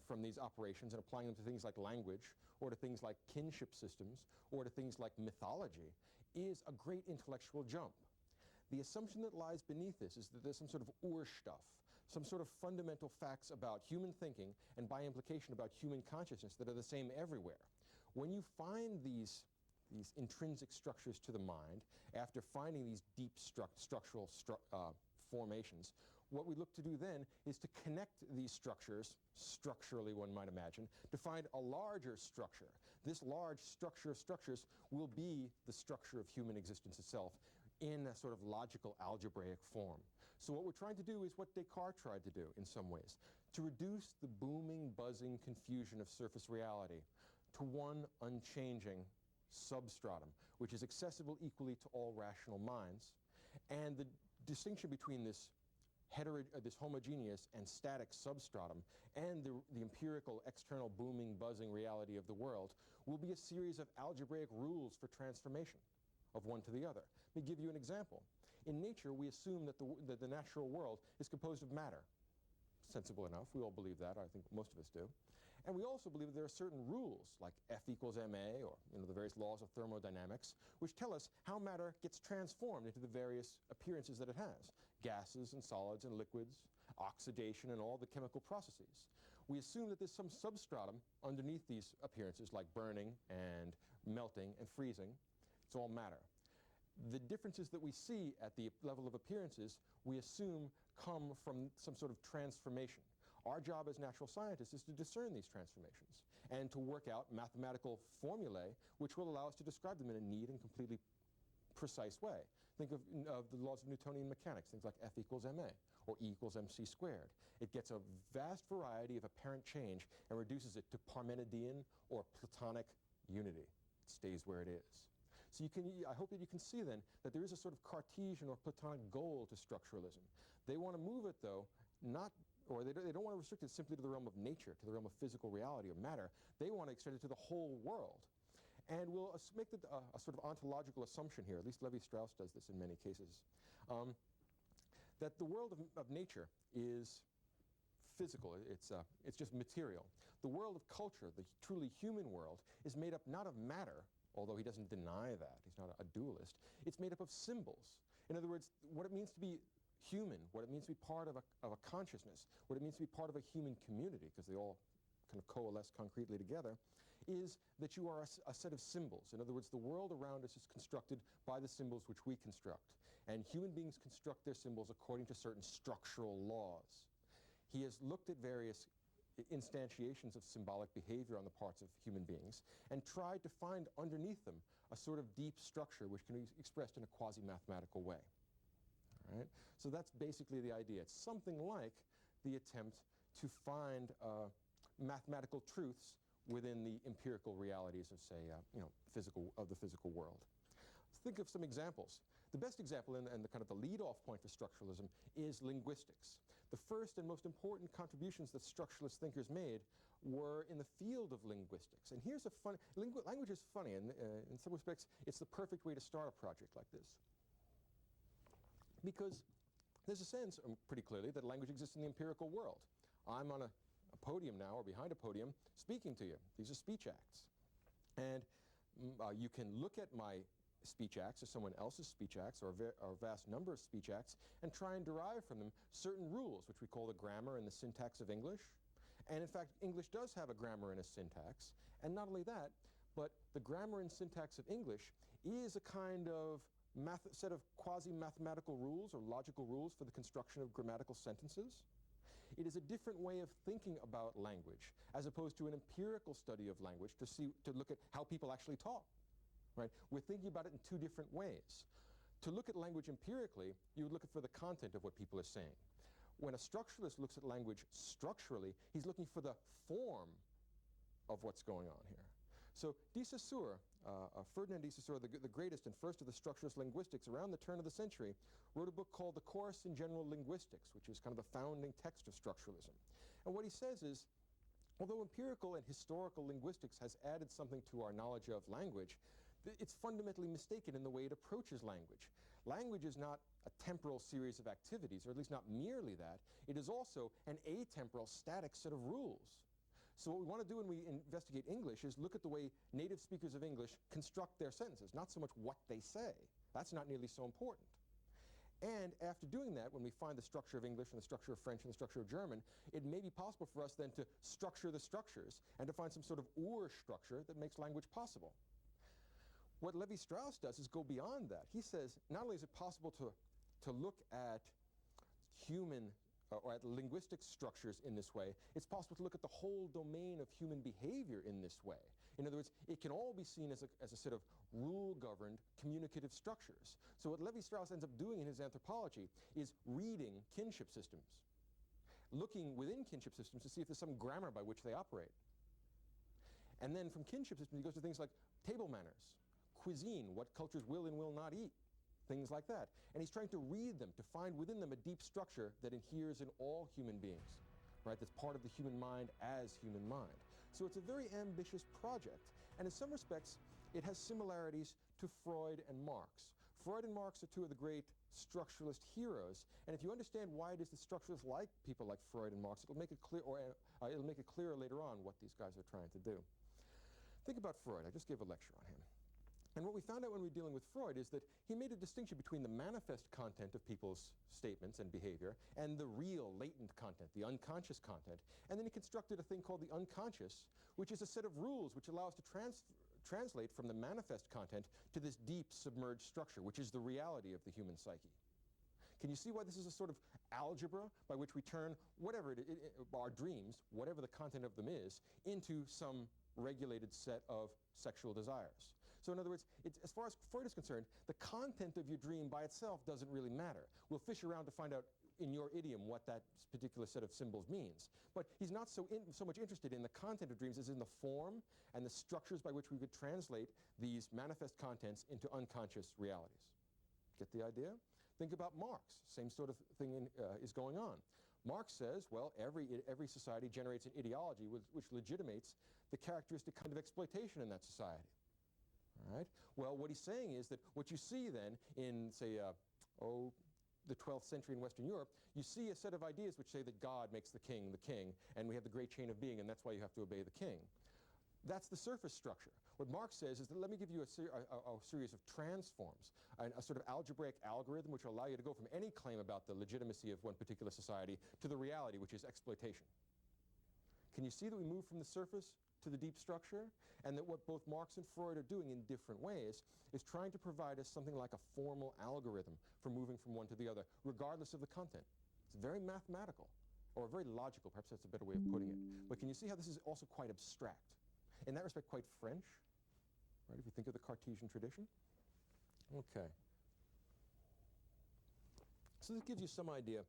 from these operations and applying them to things like language or to things like kinship systems or to things like mythology is a great intellectual jump. The assumption that lies beneath this is that there's some sort of Urstoff, some sort of fundamental facts about human thinking and by implication about human consciousness that are the same everywhere. When you find these intrinsic structures to the mind, after finding these deep structural formations, what we look to do then is to connect these structures, structurally one might imagine, to find a larger structure. This large structure of structures will be the structure of human existence itself in a sort of logical algebraic form. So what we're trying to do is what Descartes tried to do in some ways, to reduce the booming, buzzing confusion of surface reality to one unchanging substratum, which is accessible equally to all rational minds. And the distinction between this homogeneous and static substratum and the empirical external booming, buzzing reality of the world will be a series of algebraic rules for transformation of one to the other. Let me give you an example. In nature, we assume that the natural world is composed of matter. Sensible enough. We all believe that. I think most of us do. And we also believe that there are certain rules, like F equals ma, or the various laws of thermodynamics, which tell us how matter gets transformed into the various appearances that it has. Gases and solids and liquids, oxidation and all the chemical processes. We assume that there's some substratum underneath these appearances, like burning and melting and freezing. It's all matter. The differences that we see at the level of appearances, we assume come from some sort of transformation. Our job as natural scientists is to discern these transformations and to work out mathematical formulae which will allow us to describe them in a neat and completely precise way. Think of the laws of Newtonian mechanics, things like F equals ma or E equals mc squared. It gets a vast variety of apparent change and reduces it to Parmenidean or Platonic unity. It stays where it is. So I hope that you can see then that there is a sort of Cartesian or Platonic goal to structuralism. They want to move it though, they don't want to restrict it simply to the realm of nature, to the realm of physical reality or matter. They want to extend it to the whole world. And we'll make a sort of ontological assumption here, at least Levi-Strauss does this in many cases, that the world of nature is physical, it's just material. The world of culture, the truly human world, is made up not of matter, although he doesn't deny that, he's not a dualist. It's made up of symbols. In other words, what it means to be human, what it means to be part of a consciousness, what it means to be part of a human community, because they all kind of coalesce concretely together, is that you are a set of symbols. In other words, the world around us is constructed by the symbols which we construct. And human beings construct their symbols according to certain structural laws. He has looked at various instantiations of symbolic behavior on the parts of human beings and tried to find underneath them a sort of deep structure which can be expressed in a quasi-mathematical way. All right? So that's basically the idea. It's something like the attempt to find mathematical truths within the empirical realities of, say, the physical world. Let's think of some examples. The best example and the kind of the lead-off point for structuralism is linguistics. The first and most important contributions that structuralist thinkers made were in the field of linguistics. And here's a fun, language is funny, and in some respects, it's the perfect way to start a project like this. Because there's a sense, pretty clearly, that language exists in the empirical world. I'm on a podium now, or behind a podium, speaking to you. These are speech acts. And you can look at my speech acts or someone else's speech acts or a vast number of speech acts and try and derive from them certain rules, which we call the grammar and the syntax of English. And in fact, English does have a grammar and a syntax. And not only that, but the grammar and syntax of English is a kind of set of quasi-mathematical rules or logical rules for the construction of grammatical sentences. It is a different way of thinking about language, as opposed to an empirical study of language to look at how people actually talk. Right? We're thinking about it in two different ways. To look at language empirically, you would look for the content of what people are saying. When a structuralist looks at language structurally, he's looking for the form of what's going on here. So de Saussure, Ferdinand de Saussure, the greatest and first of the structuralist linguistics around the turn of the century, wrote a book called The Course in General Linguistics, which is kind of the founding text of structuralism. And what he says is, although empirical and historical linguistics has added something to our knowledge of language, it's fundamentally mistaken in the way it approaches language. Language is not a temporal series of activities, or at least not merely that. It is also an atemporal, static set of rules. So what we want to do when we investigate English is look at the way native speakers of English construct their sentences, not so much what they say. That's not nearly so important. And after doing that, when we find the structure of English and the structure of French and the structure of German, it may be possible for us then to structure the structures and to find some sort of structure that makes language possible. What Levi-Strauss does is go beyond that. He says not only is it possible to look at human or at linguistic structures in this way, it's possible to look at the whole domain of human behavior in this way. In other words, it can all be seen as a set of rule-governed communicative structures. So what Levi-Strauss ends up doing in his anthropology is reading kinship systems, looking within kinship systems to see if there's some grammar by which they operate. And then from kinship systems, he goes to things like table manners, cuisine, what cultures will and will not eat, things like that. And he's trying to read them, to find within them a deep structure that inheres in all human beings, right? That's part of the human mind as human mind. So it's a very ambitious project. And in some respects, it has similarities to Freud and Marx. Freud and Marx are two of the great structuralist heroes. And if you understand why it is that structuralists like people like Freud and Marx, it'll make it clear, or it'll make it clearer later on what these guys are trying to do. Think about Freud. I just gave a lecture on him. And what we found out when we were dealing with Freud is that he made a distinction between the manifest content of people's statements and behavior and the real, latent content, the unconscious content. And then he constructed a thing called the unconscious, which is a set of rules which allow us to translate from the manifest content to this deep, submerged structure, which is the reality of the human psyche. Can you see why this is a sort of algebra by which we turn whatever our dreams, whatever the content of them is, into some regulated set of sexual desires? So in other words, as far as Freud is concerned, the content of your dream by itself doesn't really matter. We'll fish around to find out in your idiom what that particular set of symbols means. But he's not so much interested in the content of dreams as in the form and the structures by which we could translate these manifest contents into unconscious realities. Get the idea? Think about Marx. Same sort of thing is going on. Marx says, well, every society generates an ideology which legitimates the characteristic kind of exploitation in that society. All right? Well, what he's saying is that what you see then in, say, the 12th century in Western Europe, you see a set of ideas which say that God makes the king, and we have the great chain of being, and that's why you have to obey the king. That's the surface structure. What Marx says is that let me give you a series of transforms, a sort of algebraic algorithm which will allow you to go from any claim about the legitimacy of one particular society to the reality, which is exploitation. Can you see that we move from the surface to the deep structure? And that what both Marx and Freud are doing in different ways is trying to provide us something like a formal algorithm for moving from one to the other, regardless of the content. It's very mathematical, or very logical, perhaps that's a better way of putting it. But can you see how this is also quite abstract? In that respect, quite French, right, if you think of the Cartesian tradition. Okay. So this gives you some idea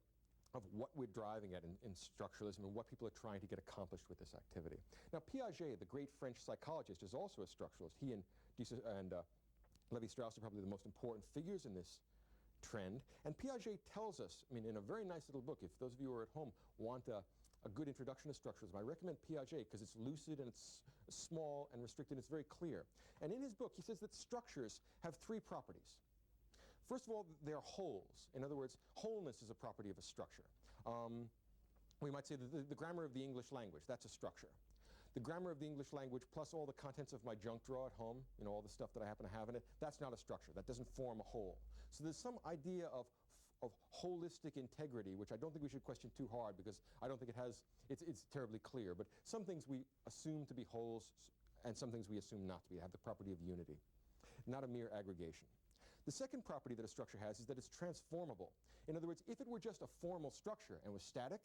of what we're driving at in structuralism and what people are trying to get accomplished with this activity. Now, Piaget, the great French psychologist, is also a structuralist. He and Levi-Strauss are probably the most important figures in this trend. And Piaget tells us, I mean, in a very nice little book, if those of you who are at home want a good introduction to structuralism, I recommend Piaget because it's lucid and it's small and restricted and it's very clear. And in his book, he says that structures have three properties. First of all, they're wholes. In other words, wholeness is a property of a structure. We might say that the grammar of the English language, that's a structure. The grammar of the English language plus all the contents of my junk drawer at home, you know, all the stuff that I happen to have in it, that's not a structure. That doesn't form a whole. So there's some idea of holistic integrity, which I don't think we should question too hard because I don't think it has, it's terribly clear. But some things we assume to be wholes and some things we assume not to be, have the property of unity, not a mere aggregation. The second property that a structure has is that it's transformable. In other words, if it were just a formal structure and was static,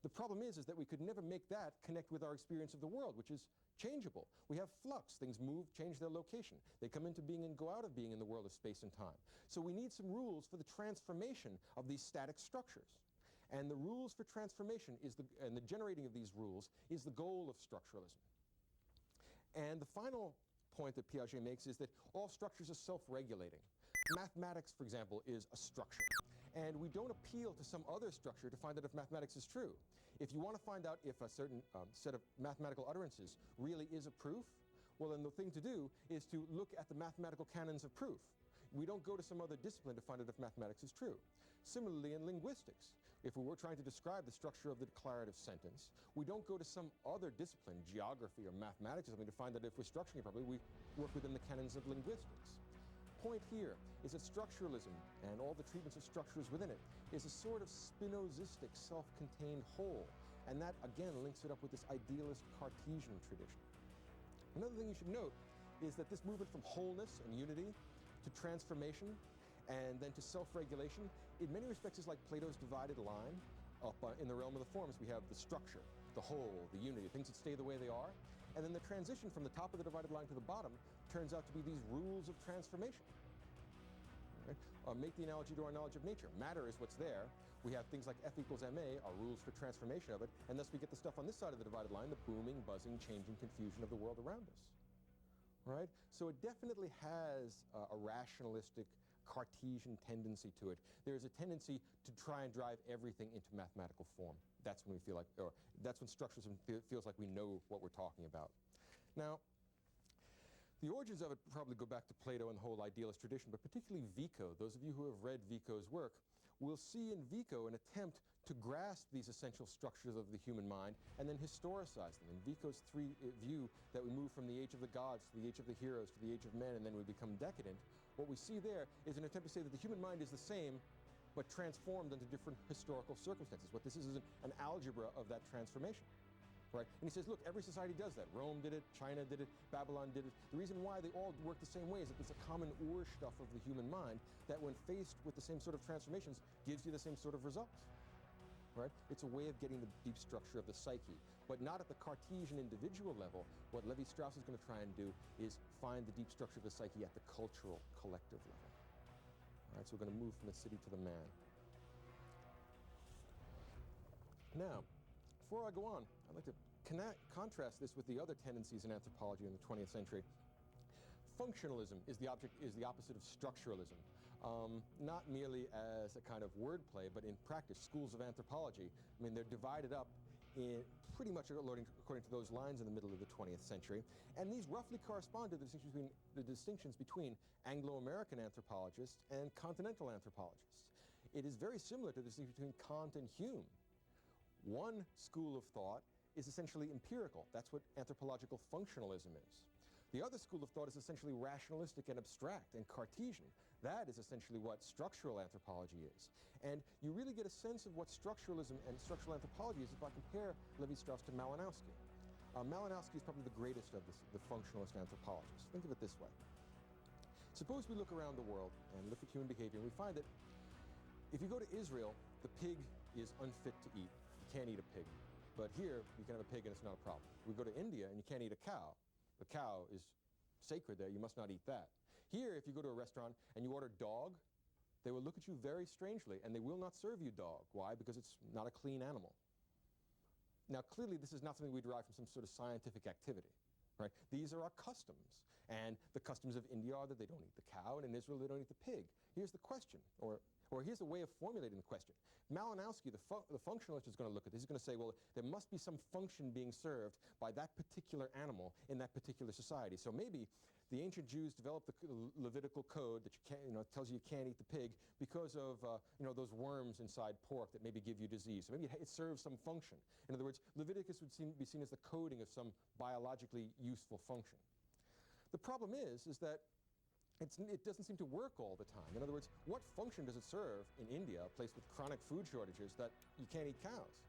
the problem is that we could never make that connect with our experience of the world, which is changeable. We have flux. Things move, change their location. They come into being and go out of being in the world of space and time. So we need some rules for the transformation of these static structures. And the rules for transformation and the generating of these rules is the goal of structuralism. And the final point that Piaget makes is that all structures are self-regulating. Mathematics, for example, is a structure. And we don't appeal to some other structure to find out if mathematics is true. If you want to find out if a certain set of mathematical utterances really is a proof, well, then the thing to do is to look at the mathematical canons of proof. We don't go to some other discipline to find out if mathematics is true. Similarly, in linguistics, if we were trying to describe the structure of the declarative sentence, we don't go to some other discipline, geography or mathematics or something, to find out if we're structuring it properly. We work within the canons of linguistics. Point here is that structuralism and all the treatments of structures within it is a sort of Spinozistic, self-contained whole. And that, again, links it up with this idealist Cartesian tradition. Another thing you should note is that this movement from wholeness and unity to transformation and then to self-regulation, in many respects is like Plato's divided line. Up in the realm of the forms, we have the structure, the whole, the unity, things that stay the way they are. And then the transition from the top of the divided line to the bottom turns out to be these rules of transformation. Right? Make the analogy to our knowledge of nature. Matter is what's there. We have things like F equals ma, our rules for transformation of it, and thus we get the stuff on this side of the divided line, the booming, buzzing, changing confusion of the world around us. Right? So it definitely has a rationalistic, Cartesian tendency to it. There's a tendency to try and drive everything into mathematical form. That's when we feel like, or that's when structuralism feels like we know what we're talking about. Now, the origins of it probably go back to Plato and the whole idealist tradition, but particularly Vico. Those of you who have read Vico's work will see in Vico an attempt to grasp these essential structures of the human mind and then historicize them. In Vico's view that we move from the age of the gods to the age of the heroes to the age of men and then we become decadent, what we see there is an attempt to say that the human mind is the same but transformed into different historical circumstances. What this is an algebra of that transformation. Right? And he says, look, every society does that. Rome did it, China did it, Babylon did it. The reason why they all work the same way is that there's a common Ur-Stuff of the human mind that when faced with the same sort of transformations gives you the same sort of results. Right? It's a way of getting the deep structure of the psyche, but not at the Cartesian individual level. What Levi-Strauss is going to try and do is find the deep structure of the psyche at the cultural, collective level. All right, so we're going to move from the city to the man. Now, before I go on, I'd like to contrast this with the other tendencies in anthropology in the 20th century. Functionalism is the opposite of structuralism. Not merely as a kind of wordplay, but in practice, schools of anthropology, I mean, they're divided up in pretty much according to those lines in the middle of the 20th century. And these roughly correspond to the distinctions between Anglo-American anthropologists and continental anthropologists. It is very similar to the distinction between Kant and Hume. One school of thought is essentially empirical. That's what anthropological functionalism is. The other school of thought is essentially rationalistic and abstract and Cartesian. That is essentially what structural anthropology is. And you really get a sense of what structuralism and structural anthropology is if I compare Levi-Strauss to Malinowski. Malinowski is probably the greatest of the functionalist anthropologists. Think of it this way. Suppose we look around the world and look at human behavior, and we find that if you go to Israel, the pig is unfit to eat. You can't eat a pig. But here, you can have a pig and it's not a problem. We go to India and you can't eat a cow. The cow is sacred there. You must not eat that. Here, if you go to a restaurant and you order dog, they will look at you very strangely and they will not serve you dog. Why? Because it's not a clean animal. Now, clearly, this is not something we derive from some sort of scientific activity. Right? These are our customs. And the customs of India are that they don't eat the cow, and in Israel, they don't eat the pig. Here's the question, or here's a way of formulating the question. Malinowski, the functionalist, is going to look at this. He's going to say, well, there must be some function being served by that particular animal in that particular society. So maybe the ancient Jews developed the Levitical code that you can't, tells you can't eat the pig because of, those worms inside pork that maybe give you disease. So maybe it serves some function. In other words, Leviticus would be seen as the coding of some biologically useful function. The problem is that it doesn't seem to work all the time. In other words, what function does it serve in India, a place with chronic food shortages, that you can't eat cows?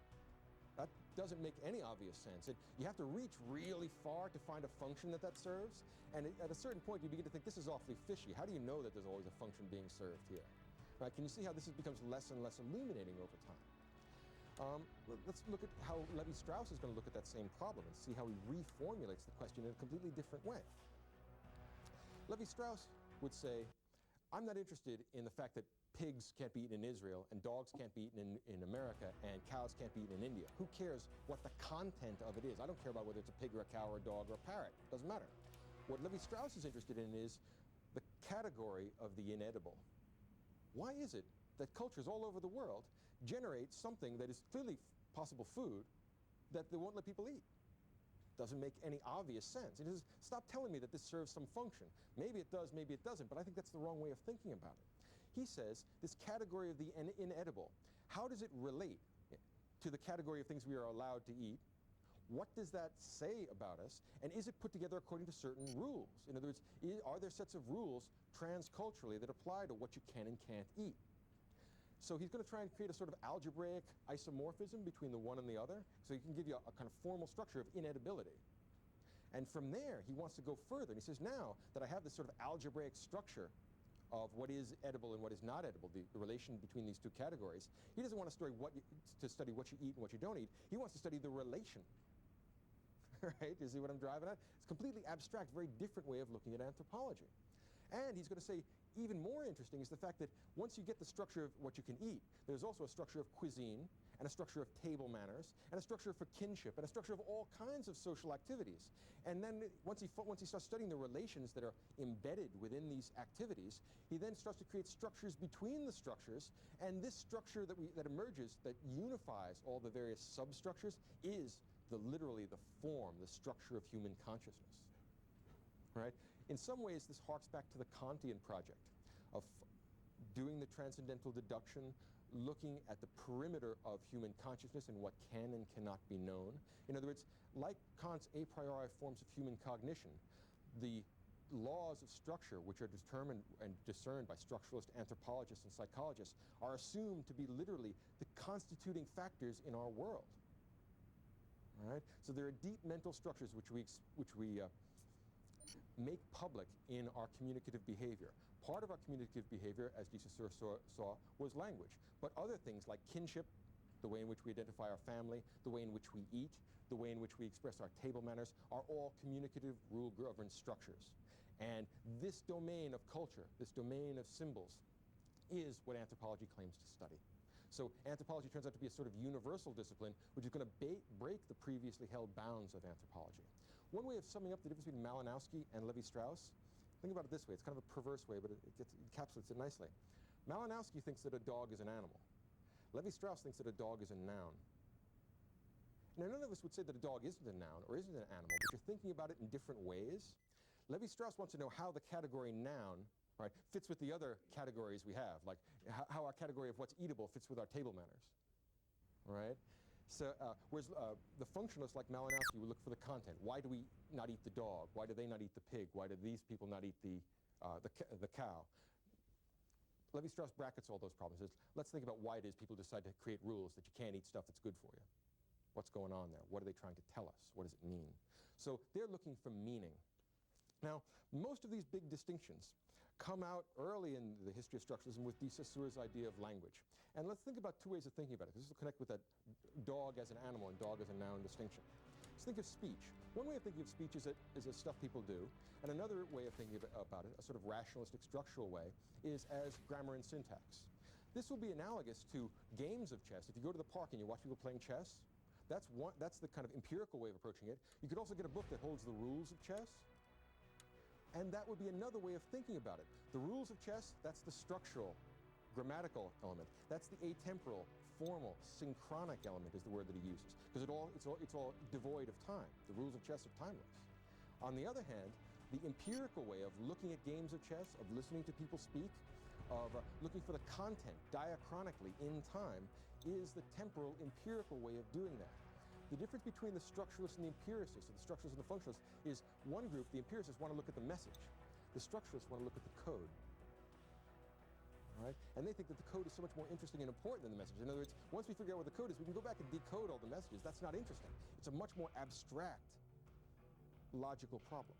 That doesn't make any obvious sense. You have to reach really far to find a function that serves, and at a certain point you begin to think this is awfully fishy. How do you know that there's always a function being served here? Right? Can you see how this becomes less and less illuminating over time? Let's look at how Levi-Strauss is going to look at that same problem and see how he reformulates the question in a completely different way. Levi-Strauss would say, I'm not interested in the fact that pigs can't be eaten in Israel and dogs can't be eaten in America and cows can't be eaten in India. Who cares what the content of it is? I don't care about whether it's a pig or a cow or a dog or a parrot. It doesn't matter. What Levi-Strauss is interested in is the category of the inedible. Why is it that cultures all over the world generate something that is clearly possible food that they won't let people eat? Doesn't make any obvious sense. It is, stop telling me that this serves some function. Maybe it does, maybe it doesn't, but I think that's the wrong way of thinking about it. He says this category of the inedible, how does it relate to the category of things we are allowed to eat? What does that say about us? And is it put together according to certain rules? In other words, are there sets of rules transculturally that apply to what you can and can't eat? So he's going to try and create a sort of algebraic isomorphism between the one and the other, so he can give you a kind of formal structure of inedibility. And from there, he wants to go further. And he says, now that I have this sort of algebraic structure of what is edible and what is not edible, the relation between these two categories, he doesn't want to study what you eat and what you don't eat. He wants to study the relation. Right? You see what I'm driving at? It's a completely abstract, very different way of looking at anthropology. And he's going to say, even more interesting is the fact that once you get the structure of what you can eat, there's also a structure of cuisine, and a structure of table manners, and a structure for kinship, and a structure of all kinds of social activities. And then once he starts studying the relations that are embedded within these activities, he then starts to create structures between the structures, and this structure that emerges, that unifies all the various substructures, is literally the form, the structure of human consciousness. Right? In some ways, this harks back to the Kantian project of doing the transcendental deduction, looking at the perimeter of human consciousness and what can and cannot be known. In other words, like Kant's a priori forms of human cognition, the laws of structure, which are determined and discerned by structuralist anthropologists and psychologists, are assumed to be literally the constituting factors in our world. All right? So there are deep mental structures which we make public in our communicative behavior. Part of our communicative behavior, as de Saussure saw, was language. But other things like kinship, the way in which we identify our family, the way in which we eat, the way in which we express our table manners, are all communicative, rule-governed structures. And this domain of culture, this domain of symbols, is what anthropology claims to study. So anthropology turns out to be a sort of universal discipline which is going to break the previously held bounds of anthropology. One way of summing up the difference between Malinowski and Levi-Strauss, think about it this way. It's kind of a perverse way, but it encapsulates it nicely. Malinowski thinks that a dog is an animal. Levi-Strauss thinks that a dog is a noun. Now, none of us would say that a dog isn't a noun or isn't an animal, but you're thinking about it in different ways. Levi-Strauss wants to know how the category noun, right, fits with the other categories we have, like how our category of what's eatable fits with our table manners, right? So, whereas the functionalists like Malinowski would look for the content. Why do we not eat the dog? Why do they not eat the pig? Why do these people not eat the cow? Levi-Strauss brackets all those problems. Says, let's think about why it is people decide to create rules that you can't eat stuff that's good for you. What's going on there? What are they trying to tell us? What does it mean? So they're looking for meaning. Now, most of these big distinctions come out early in the history of structuralism with de Saussure's idea of language. And let's think about two ways of thinking about it, because this will connect with that dog as an animal and dog as a noun distinction. Let's think of speech. One way of thinking of speech is as stuff people do, and another way of thinking about it, a sort of rationalistic structural way, is as grammar and syntax. This will be analogous to games of chess. If you go to the park and you watch people playing chess, that's the kind of empirical way of approaching it. You could also get a book that holds the rules of chess, and that would be another way of thinking about it. The rules of chess, that's the structural, grammatical element. That's the atemporal, formal, synchronic element is the word that he uses, because it's all devoid of time. The rules of chess are timeless. On the other hand, the empirical way of looking at games of chess, of listening to people speak, of looking for the content diachronically in time, is the temporal, empirical way of doing that. The difference between the structuralists and the empiricists, or the structuralists and the functionalists, is one group, the empiricists, want to look at the message. The structuralists want to look at the code. Right? And they think that the code is so much more interesting and important than the message. In other words, once we figure out what the code is, we can go back and decode all the messages. That's not interesting. It's a much more abstract logical problem.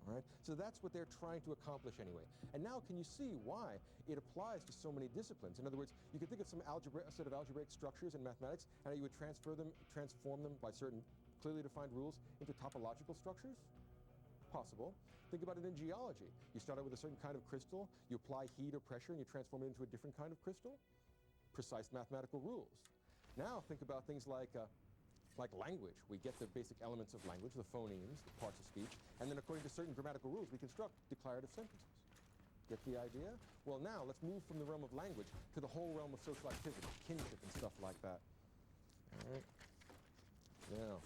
All right? So that's what they're trying to accomplish anyway. And now can you see why it applies to so many disciplines? In other words, you could think of a set of algebraic structures in mathematics, and how you would transform them by certain clearly defined rules into topological structures? Possible. Think about it in geology. You start out with a certain kind of crystal, you apply heat or pressure, and you transform it into a different kind of crystal? Precise mathematical rules. Now think about things like language. We get the basic elements of language, the phonemes, the parts of speech, and then according to certain grammatical rules, we construct declarative sentences. Get the idea? Well, now let's move from the realm of language to the whole realm of social activity, kinship and stuff like that. All right? Now,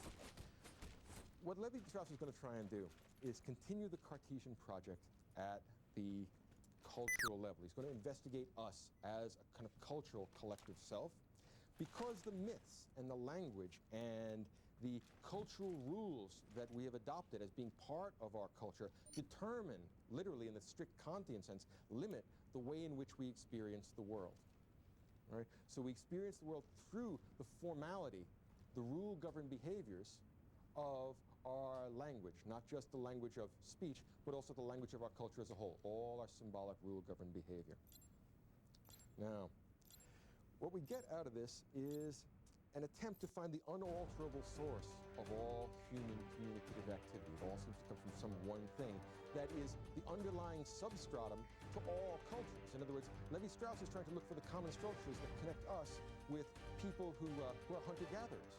what Levi-Strauss is going to try and do is continue the Cartesian project at the cultural level. He's going to investigate us as a kind of cultural collective self, because the myths and the language and the cultural rules that we have adopted as being part of our culture determine, literally in the strict Kantian sense, limit the way in which we experience the world. Right? So we experience the world through the formality, the rule-governed behaviors of our language, not just the language of speech, but also the language of our culture as a whole, all our symbolic rule-governed behavior. Now, what we get out of this is an attempt to find the unalterable source of all human communicative activity. It all seems to come from some one thing that is the underlying substratum to all cultures. In other words, Levi-Strauss is trying to look for the common structures that connect us with people who are hunter-gatherers.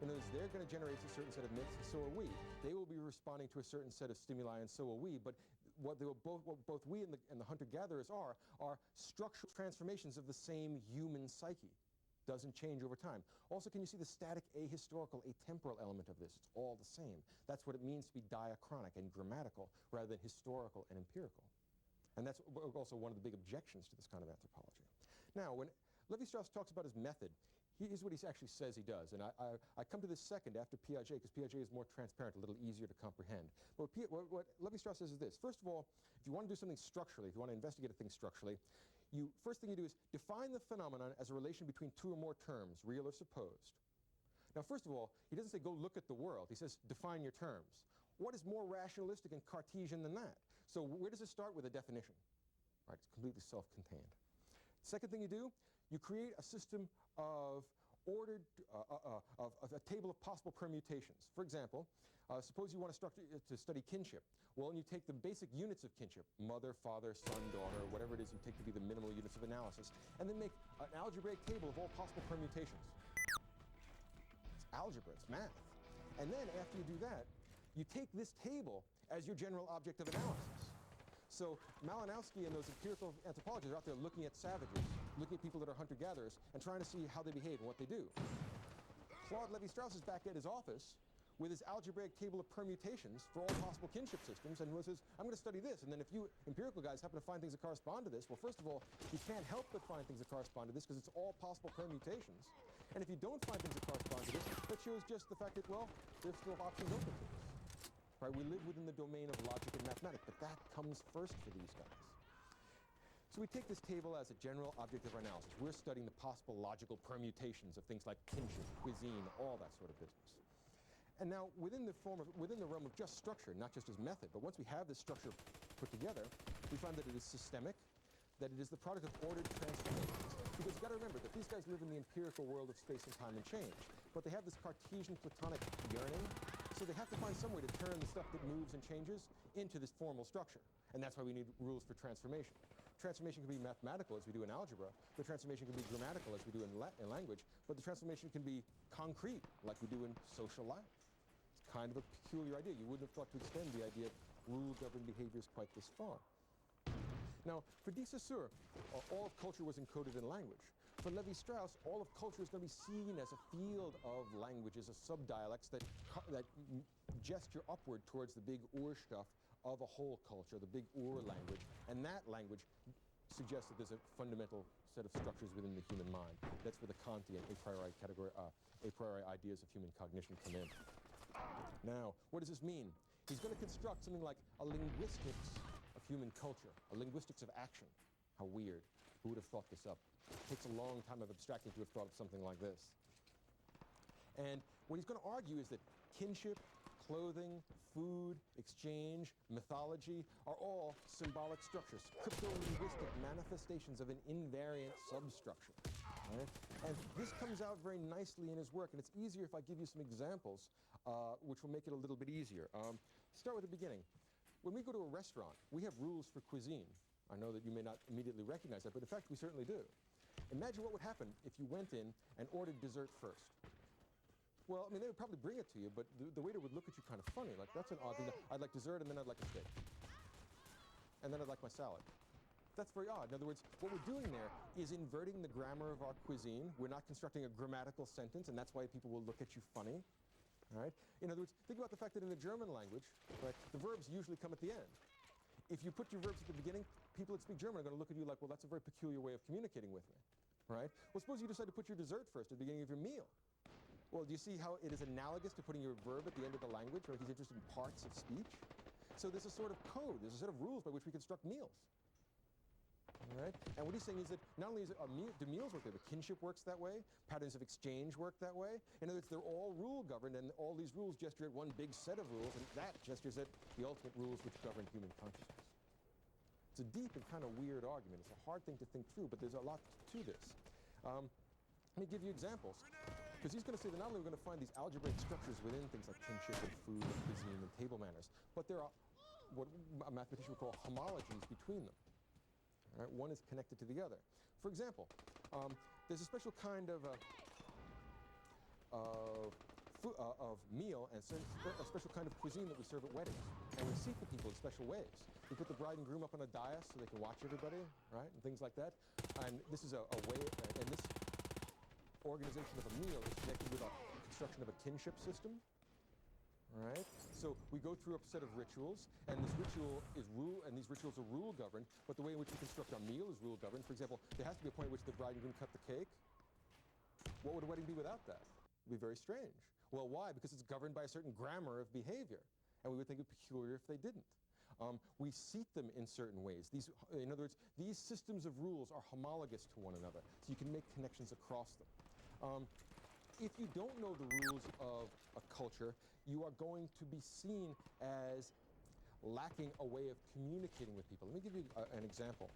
In other words, they're going to generate a certain set of myths, and so are we. They will be responding to a certain set of stimuli, and so will we. But what both we and the hunter-gatherers are structural transformations of the same human psyche. Doesn't change over time. Also, can you see the static ahistorical, atemporal element of this? It's all the same. That's what it means to be diachronic and grammatical rather than historical and empirical. And that's also one of the big objections to this kind of anthropology. Now, when Levi-Strauss talks about his method, here's what he actually says he does. And I come to this second after Piaget, because Piaget is more transparent, a little easier to comprehend. But what Levi-Strauss says is this. First of all, if you want to do something structurally, if you want to investigate a thing structurally, first thing you do is define the phenomenon as a relation between two or more terms, real or supposed. Now, first of all, he doesn't say go look at the world. He says define your terms. What is more rationalistic and Cartesian than that? So where does it start? With a definition. Right, it's completely self-contained. Second thing you do, you create a system of ordered, of a table of possible permutations. For example, suppose you want to study kinship. Well, and you take the basic units of kinship, mother, father, son, daughter, whatever it is you take to be the minimal units of analysis, and then make an algebraic table of all possible permutations. It's algebra, it's math. And then after you do that, you take this table as your general object of analysis. So Malinowski and those empirical anthropologists are out there looking at savages, looking at people that are hunter-gatherers, and trying to see how they behave and what they do. Claude Levi-Strauss is back at his office with his algebraic table of permutations for all possible kinship systems, and says, I'm going to study this, and then if you empirical guys happen to find things that correspond to this, well, first of all, you can't help but find things that correspond to this because it's all possible permutations. And if you don't find things that correspond to this, that shows just the fact that, well, there's still options open to us. Right? We live within the domain of logic and mathematics, but that comes first for these guys. So we take this table as a general object of our analysis. We're studying the possible logical permutations of things like kinship, cuisine, all that sort of business. And now, within the realm of just structure, not just as method, but once we have this structure put together, we find that it is systemic, that it is the product of ordered transformations. Because you've got to remember that these guys live in the empirical world of space and time and change, but they have this Cartesian Platonic yearning, so they have to find some way to turn the stuff that moves and changes into this formal structure. And that's why we need rules for transformation. Transformation can be mathematical, as we do in algebra. The transformation can be grammatical, as we do in language. But the transformation can be concrete, like we do in social life. It's kind of a peculiar idea. You wouldn't have thought to extend the idea of rule-governed behaviors quite this far. Now, for de Saussure, all of culture was encoded in language. For Levi-Strauss, all of culture is going to be seen as a field of languages, of subdialects that gesture upward towards the big Ur stuff of a whole culture, the big Ur language. And that language suggests that there's a fundamental set of structures within the human mind. That's where the Kantian a priori ideas of human cognition come in. Now, what does this mean? He's going to construct something like a linguistics of human culture, a linguistics of action. How weird. Who would have thought this up? It takes a long time of abstracting to have thought of something like this. And what he's going to argue is that kinship, clothing, food, exchange, mythology are all symbolic structures, crypto-linguistic manifestations of an invariant substructure. Right? And this comes out very nicely in his work, and it's easier if I give you some examples, which will make it a little bit easier. Start with the beginning. When we go to a restaurant, we have rules for cuisine. I know that you may not immediately recognize that, but in fact, we certainly do. Imagine what would happen if you went in and ordered dessert first. Well, I mean, they would probably bring it to you, but the waiter would look at you kind of funny, like, that's an odd thing. I'd like dessert, and then I'd like a steak. And then I'd like my salad. That's very odd. In other words, what we're doing there is inverting the grammar of our cuisine. We're not constructing a grammatical sentence, and that's why people will look at you funny. All right? In other words, think about the fact that in the German language, right, the verbs usually come at the end. If you put your verbs at the beginning, people that speak German are going to look at you like, well, that's a very peculiar way of communicating with me. Right? Well, suppose you decide to put your dessert first at the beginning of your meal. Well, do you see how it is analogous to putting your verb at the end of the language, right? He's interested in parts of speech. So there's a sort of code, there's a set of rules by which we construct meals. All right? And what he's saying is that not only is it do meals work that way, but kinship works that way, patterns of exchange work that way. In other words, they're all rule-governed, and all these rules gesture at one big set of rules, and that gestures at the ultimate rules which govern human consciousness. It's a deep and kind of weird argument. It's a hard thing to think through, but there's a lot to this. Let me give you examples. Because he's going to say that not only are we going to find these algebraic structures within things like kinship and food and cuisine and table manners, but there are what a mathematician would call homologies between them. All right? One is connected to the other. For example, there's a special kind of meal and a special kind of cuisine that we serve at weddings. And we seat the people in special ways. We put the bride and groom up on a dais so they can watch everybody, right, and things like that. And this is a way, and this organization of a meal is connected with a construction of a kinship system. All right? So we go through a set of rituals, and this ritual is and these rituals are rule-governed, but the way in which we construct our meal is rule-governed. For example, there has to be a point at which the bride and groom cut the cake. What would a wedding be without that? It would be very strange. Well, why? Because it's governed by a certain grammar of behavior, and we would think it peculiar if they didn't. We seat them in certain ways. In other words, these systems of rules are homologous to one another, so you can make connections across them. If you don't know the rules of a culture, you are going to be seen as lacking a way of communicating with people. Let me give you an example.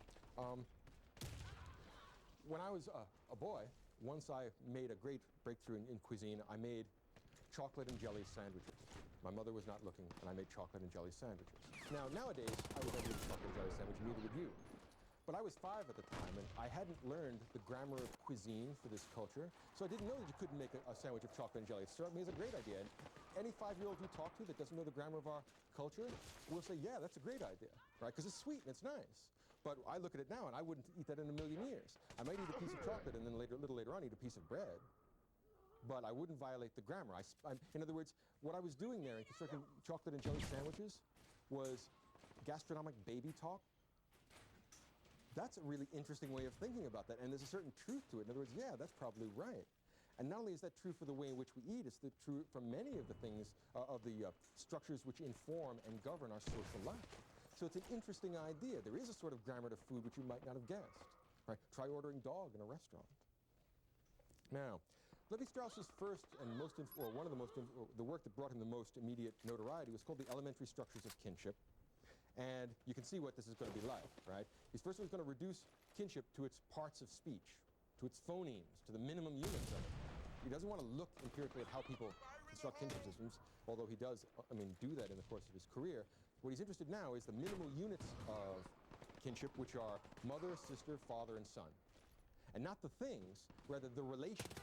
When I was a boy, once I made a great breakthrough in cuisine. I made chocolate and jelly sandwiches. My mother was not looking, and I made chocolate and jelly sandwiches. Now, nowadays, I would never eat a chocolate and jelly sandwich, and neither would you. But I was 5 at the time, and I hadn't learned the grammar of cuisine for this culture, so I didn't know that you couldn't make a sandwich of chocolate and jelly. It struck me as a great idea. And any 5-year-old you talk to that doesn't know the grammar of our culture will say, yeah, that's a great idea, right? Because it's sweet and it's nice. But I look at it now, and I wouldn't eat that in a million years. I might eat a piece of chocolate, and then a little later on, eat a piece of bread. but I wouldn't violate the grammar. In other words, what I was doing there in constructing chocolate and jelly sandwiches was gastronomic baby talk. That's a really interesting way of thinking about that, and there's a certain truth to it. In other words, yeah, that's probably right. And not only is that true for the way in which we eat, it's true for many of the things, of the structures which inform and govern our social life. So it's an interesting idea. There is a sort of grammar to food which you might not have guessed. Right? Try ordering dog in a restaurant. Now, Levi-Strauss's first and one of the the work that brought him the most immediate notoriety was called The Elementary Structures of Kinship. And you can see what this is going to be like, right? He first was going to reduce kinship to its parts of speech, to its phonemes, to the minimum units of it. He doesn't want to look empirically at how people construct kinship systems, although he does, do that in the course of his career. What he's interested now is the minimal units of kinship, which are mother, sister, father, and son. And not the things, rather the relations.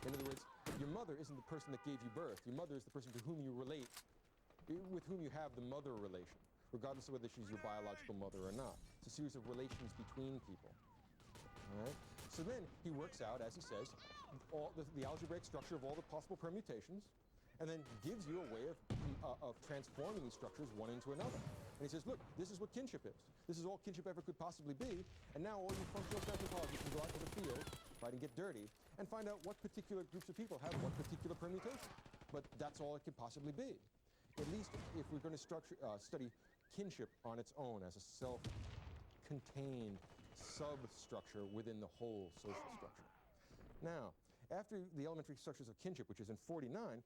In other words, your mother isn't the person that gave you birth. Your mother is the person to whom you relate, with whom you have the mother relation, regardless of whether she's your biological mother or not. It's a series of relations between people. All right? So then he works out, as he says, all the algebraic structure of all the possible permutations, and then gives you a way of transforming these structures one into another. And he says, look, this is what kinship is. This is all kinship ever could possibly be, and now all you functional anthropologists can go out to the field, right, and get dirty, and find out what particular groups of people have what particular permutation. But that's all it could possibly be. At least if we're going to study kinship on its own as a self-contained substructure within the whole social structure. Now, after the elementary structures of kinship, which is in 49,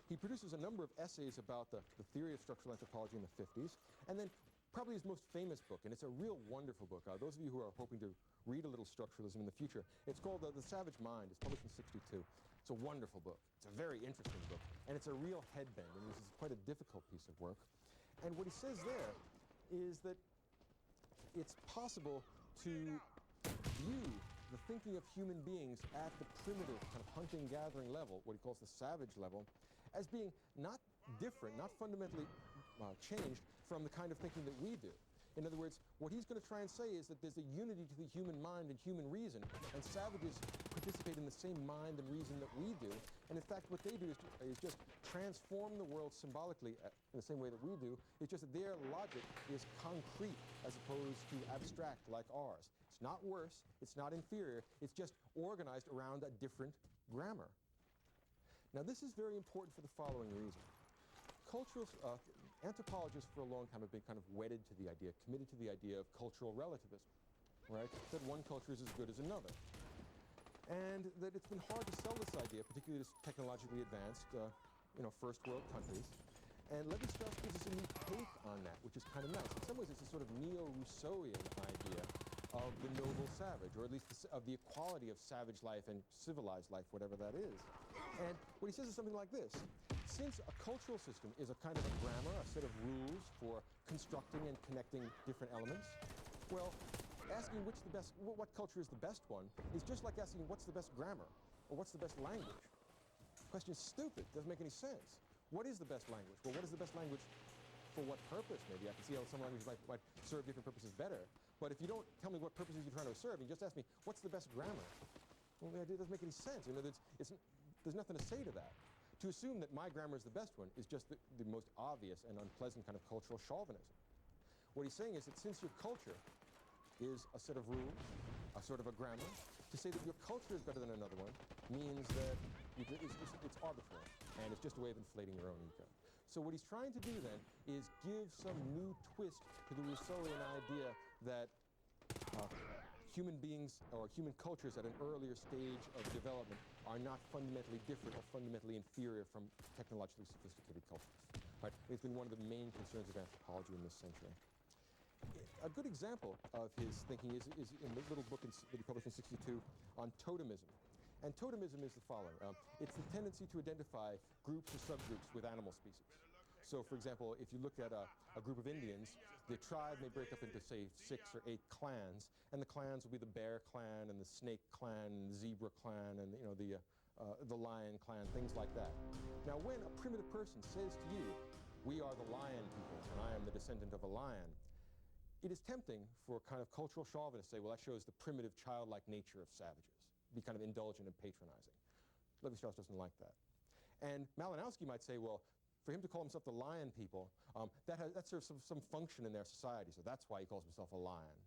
he produces a number of essays about the theory of structural anthropology in the 50s, and then probably his most famous book, and it's a real wonderful book. Those of you who are hoping to read a little structuralism in the future, it's called The Savage Mind. It's published in 62. It's a wonderful book. It's a very interesting book, and it's a real headband, and this is quite a difficult piece of work. And what he says there is that it's possible to view the thinking of human beings at the primitive kind of hunting-gathering level, what he calls the savage level, as being not different, not fundamentally changed from the kind of thinking that we do. In other words, what he's going to try and say is that there's a unity to the human mind and human reason, and savages participate in the same mind and reason that we do. And in fact, what they do is just transform the world symbolically in the same way that we do. It's just that their logic is concrete as opposed to abstract like ours. It's not worse, it's not inferior, it's just organized around a different grammar. Now, this is very important for the following reason. Anthropologists for a long time have been kind of wedded to the idea, committed to the idea of cultural relativism, right? That one culture is as good as another. And that it's been hard to sell this idea, particularly to technologically advanced, first world countries. And Levi-Strauss gives us a new take on that, which is kind of nice. In some ways, it's a sort of neo-Rousseauian idea of the noble savage, or at least of the equality of savage life and civilized life, whatever that is. And what he says is something like this. Since a cultural system is a kind of a grammar, a set of rules for constructing and connecting different elements, well, asking what culture is the best one is just like asking what's the best grammar or what's the best language. The question is stupid, doesn't make any sense. What is the best language? Well, what is the best language for what purpose? Maybe I can see how some languages might serve different purposes better. But if you don't tell me what purposes you're trying to serve, you just ask me, what's the best grammar? Well, the idea doesn't make any sense. There's nothing to say to that. To assume that my grammar is the best one is just the most obvious and unpleasant kind of cultural chauvinism. What he's saying is that since your culture is a set of rules, a sort of a grammar, to say that your culture is better than another one means that it's arbitrary, and it's just a way of inflating your own ego. So what he's trying to do then is give some new twist to the Rousseauian idea that human beings or human cultures at an earlier stage of development are not fundamentally different or fundamentally inferior from technologically sophisticated cultures. Right? It's been one of the main concerns of anthropology in this century. A good example of his thinking is in the little book that he published in 62 on totemism. And totemism is the following. It's the tendency to identify groups or subgroups with animal species. So, for example, if you look at a group of Indians, the tribe may break up into, say, 6 or 8 clans, and the clans will be the bear clan and the snake clan and the zebra clan and the lion clan, things like that. Now, when a primitive person says to you, "We are the lion people, and I am the descendant of a lion," it is tempting for kind of cultural chauvinists to say, well, that shows the primitive childlike nature of savages, be kind of indulgent and patronizing. Levi-Strauss doesn't like that. And Malinowski might say, well, for him to call himself the lion people, that serves some function in their society, so that's why he calls himself a lion.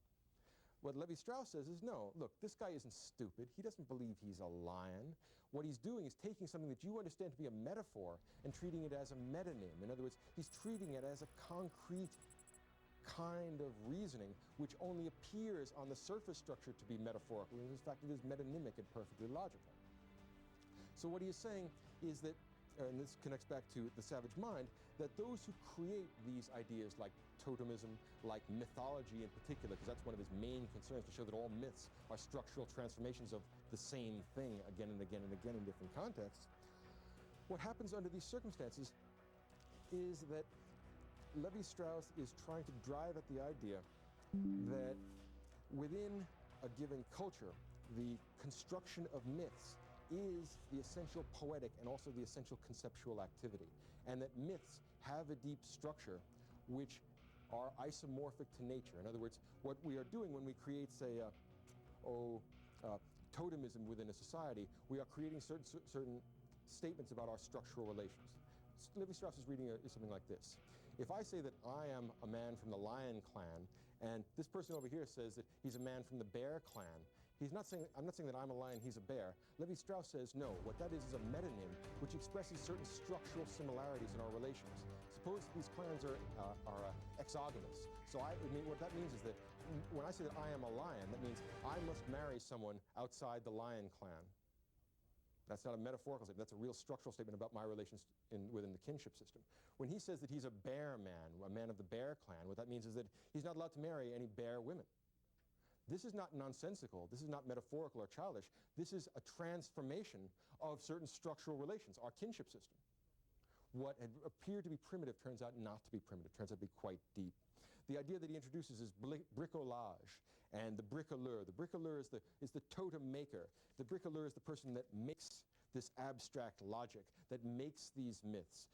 What Levi-Strauss says is, no, look, this guy isn't stupid. He doesn't believe he's a lion. What he's doing is taking something that you understand to be a metaphor and treating it as a metonym. In other words, he's treating it as a concrete kind of reasoning which only appears on the surface structure to be metaphorical, and in fact it is metonymic and perfectly logical. So what he is saying is that, and this connects back to the savage mind, that those who create these ideas like totemism, like mythology in particular, because that's one of his main concerns, to show that all myths are structural transformations of the same thing again and again and again in different contexts. What happens under these circumstances is that Levi-Strauss is trying to drive at the idea that within a given culture, the construction of myths is the essential poetic and also the essential conceptual activity, and that myths have a deep structure which are isomorphic to nature. In other words, what we are doing when we create, say, totemism within a society, we are creating certain statements about our structural relations. Levi-Strauss's reading is something like this. If I say that I am a man from the lion clan, and this person over here says that he's a man from the bear clan, I'm not saying that I'm a lion, he's a bear. Levi-Strauss says, no, what that is a metonym which expresses certain structural similarities in our relations. Suppose these clans are exogamous. So what that means is that when I say that I am a lion, that means I must marry someone outside the lion clan. That's not a metaphorical statement, that's a real structural statement about my relations within the kinship system. When he says that he's a bear man, a man of the bear clan, what that means is that he's not allowed to marry any bear women. This is not nonsensical, this is not metaphorical or childish, this is a transformation of certain structural relations, our kinship system. What had appeared to be primitive turns out not to be primitive, turns out to be quite deep. The idea that he introduces is bricolage and the bricoleur. The bricoleur is the totem maker. The bricoleur is the person that makes this abstract logic, that makes these myths.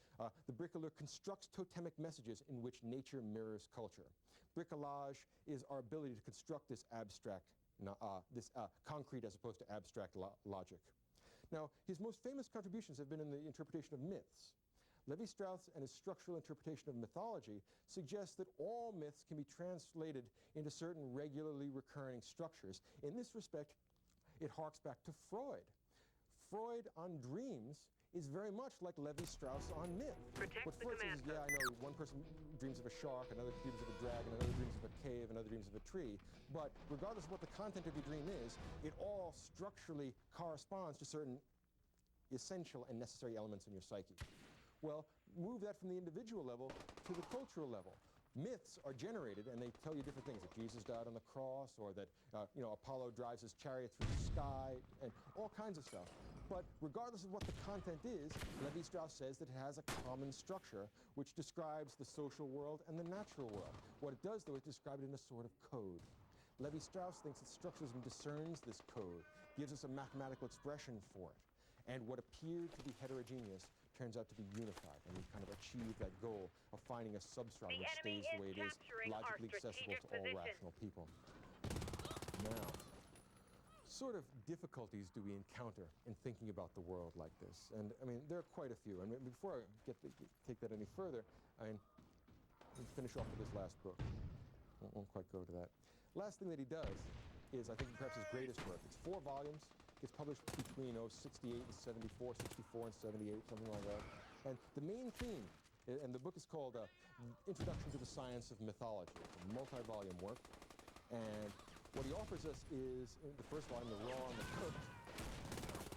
The bricoleur constructs totemic messages in which nature mirrors culture. Bricolage is our ability to construct this abstract, concrete as opposed to abstract logic. Now, his most famous contributions have been in the interpretation of myths. Levi-Strauss and his structural interpretation of mythology suggests that all myths can be translated into certain regularly recurring structures. In this respect, it harks back to Freud. Freud on dreams is very much like Levi-Strauss on myth. What Freud says is, yeah, I know one person dreams of a shark, another dreams of a dragon, another dreams of a cave, another dreams of a tree, but regardless of what the content of your dream is, it all structurally corresponds to certain essential and necessary elements in your psyche. Well, move that from the individual level to the cultural level. Myths are generated, and they tell you different things, that Jesus died on the cross, or that Apollo drives his chariot through the sky, and all kinds of stuff. But regardless of what the content is, Levi-Strauss says that it has a common structure which describes the social world and the natural world. What it does, though, is describe it in a sort of code. Levi-Strauss thinks that structuralism discerns this code, gives us a mathematical expression for it. And what appeared to be heterogeneous turns out to be unified, and we kind of achieve that goal of finding a substrate which stays the way it is, logically accessible to all rational people. Now, sort of difficulties do we encounter in thinking about the world like this? And I mean, there are quite a few. And before I take that any further, let me finish off with this last book. Won't quite go to that. Last thing that he does is, I think, perhaps his greatest work. It's 4 volumes. It's published between 68 and 74, 64 and 78, something like that. And the main theme, and the book is called Introduction to the Science of Mythology. It's a multi-volume work. And what he offers us is, in the first volume, The Raw and the Cooked,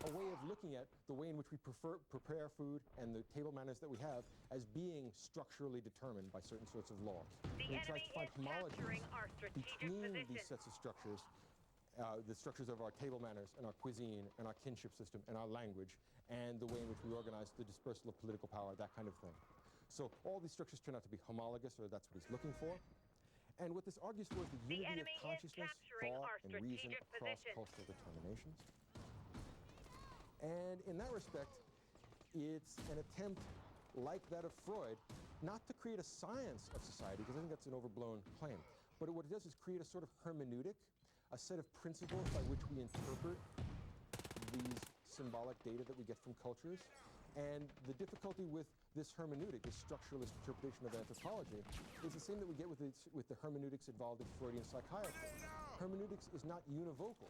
a way of looking at the way in which we prepare food and the table manners that we have as being structurally determined by certain sorts of laws. The And he tries to find homologies between these sets of structures, the structures of our table manners and our cuisine and our kinship system and our language and the way in which we organize the dispersal of political power, that kind of thing. So all these structures turn out to be homologous, or that's what he's looking for. And what this argues for is the unity of consciousness, thought, and reason across cultural determinations. And in that respect, it's an attempt, like that of Freud, not to create a science of society, because I think that's an overblown claim, but what it does is create a sort of hermeneutic, a set of principles by which we interpret these symbolic data that we get from cultures. And the difficulty with this hermeneutic, this structuralist interpretation of anthropology, is the same that we get with the hermeneutics involved in Freudian psychiatry. Hermeneutics is not univocal,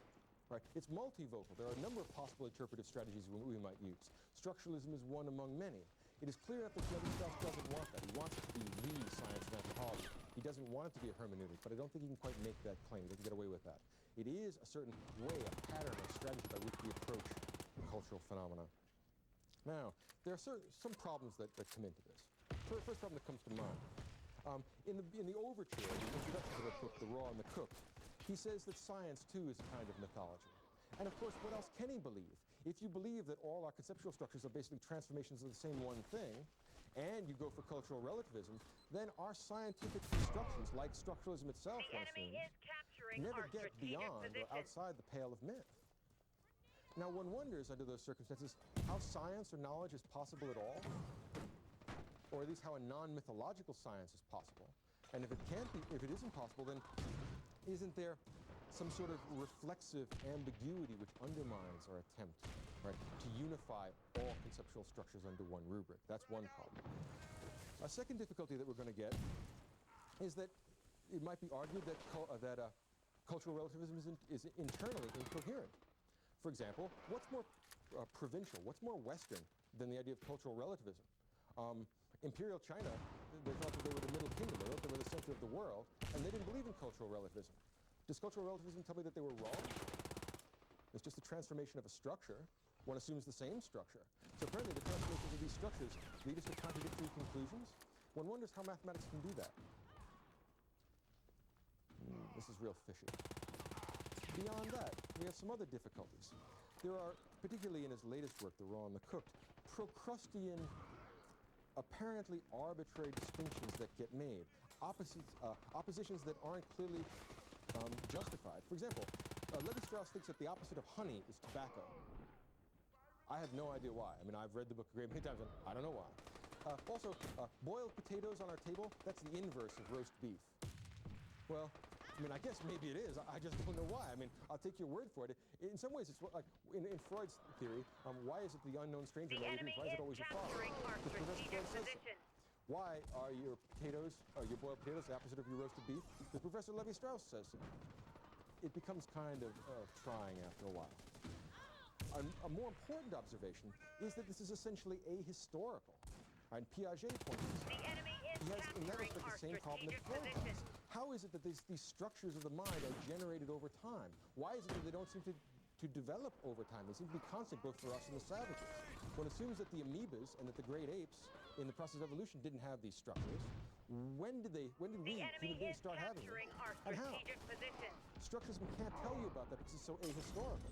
right? It's multivocal. There are a number of possible interpretive strategies we might use. Structuralism is one among many. It is clear that Levi-Strauss doesn't want that. He wants it to be the science of anthropology. He doesn't want it to be a hermeneutic, but I don't think he can quite make that claim. He doesn't get away with that. It is a certain way, a pattern, a strategy by which we approach cultural phenomena. Now, there are some problems that come into this. First problem that comes to mind. In the overture, the introduction to the book, The Raw and the Cooked, he says that science, too, is a kind of mythology. And, of course, what else can he believe? If you believe that all our conceptual structures are basically transformations of the same one thing, and you go for cultural relativism, then our scientific constructions, like structuralism itself, The enemy is capturing never our get strategic beyond or position. outside the pale of myth. Now, one wonders, under those circumstances, how science or knowledge is possible at all, or at least how a non-mythological science is possible. And if it isn't possible, then isn't there some sort of reflexive ambiguity which undermines our attempt, right, to unify all conceptual structures under one rubric? That's one problem. A second difficulty that we're going to get is that it might be argued that cultural relativism is internally incoherent. For example, what's more provincial, what's more Western than the idea of cultural relativism? Imperial China, they thought that they were the Middle Kingdom, they thought they were the center of the world, and they didn't believe in cultural relativism. Does cultural relativism tell me that they were wrong? It's just a transformation of a structure. One assumes the same structure. So apparently the transformations of these structures lead us to contradictory conclusions. One wonders how mathematics can do that. This is real fishy. Beyond that, we have some other difficulties. There are, particularly in his latest work, The Raw and the Cooked, Procrustean, apparently arbitrary distinctions that get made, oppositions that aren't clearly justified. For example, Levi-Strauss thinks that the opposite of honey is tobacco. I have no idea why. I mean, I've read the book a great many times, and I don't know why. Also, boiled potatoes on our table, that's the inverse of roast beef. Well, I mean, I guess maybe it is. I just don't know why. I mean, I'll take your word for it. In some ways, it's like in Freud's theory, why is it the unknown stranger? The enemy Why is it always is your father? capturing our Because Professor strategic Freud says so. position. Why are your potatoes, your boiled potatoes, the opposite of your roasted beef? Because Professor Levi-Strauss says so. It becomes kind of trying after a while. A more important observation is that this is essentially ahistorical. And Piaget points this out. The enemy is He has, in that capturing respect, our the same problem that strategic Freud position. has. How is it that these structures of the mind are generated over time? Why is it that they don't seem to develop over time? They seem to be constant both for us and the savages. One assumes that the amoebas and that the great apes in the process of evolution didn't have these structures. When did we, The human enemy beings, is start having them? capturing our And how? strategic position. Structuralism can't tell you about that because it's so ahistorical.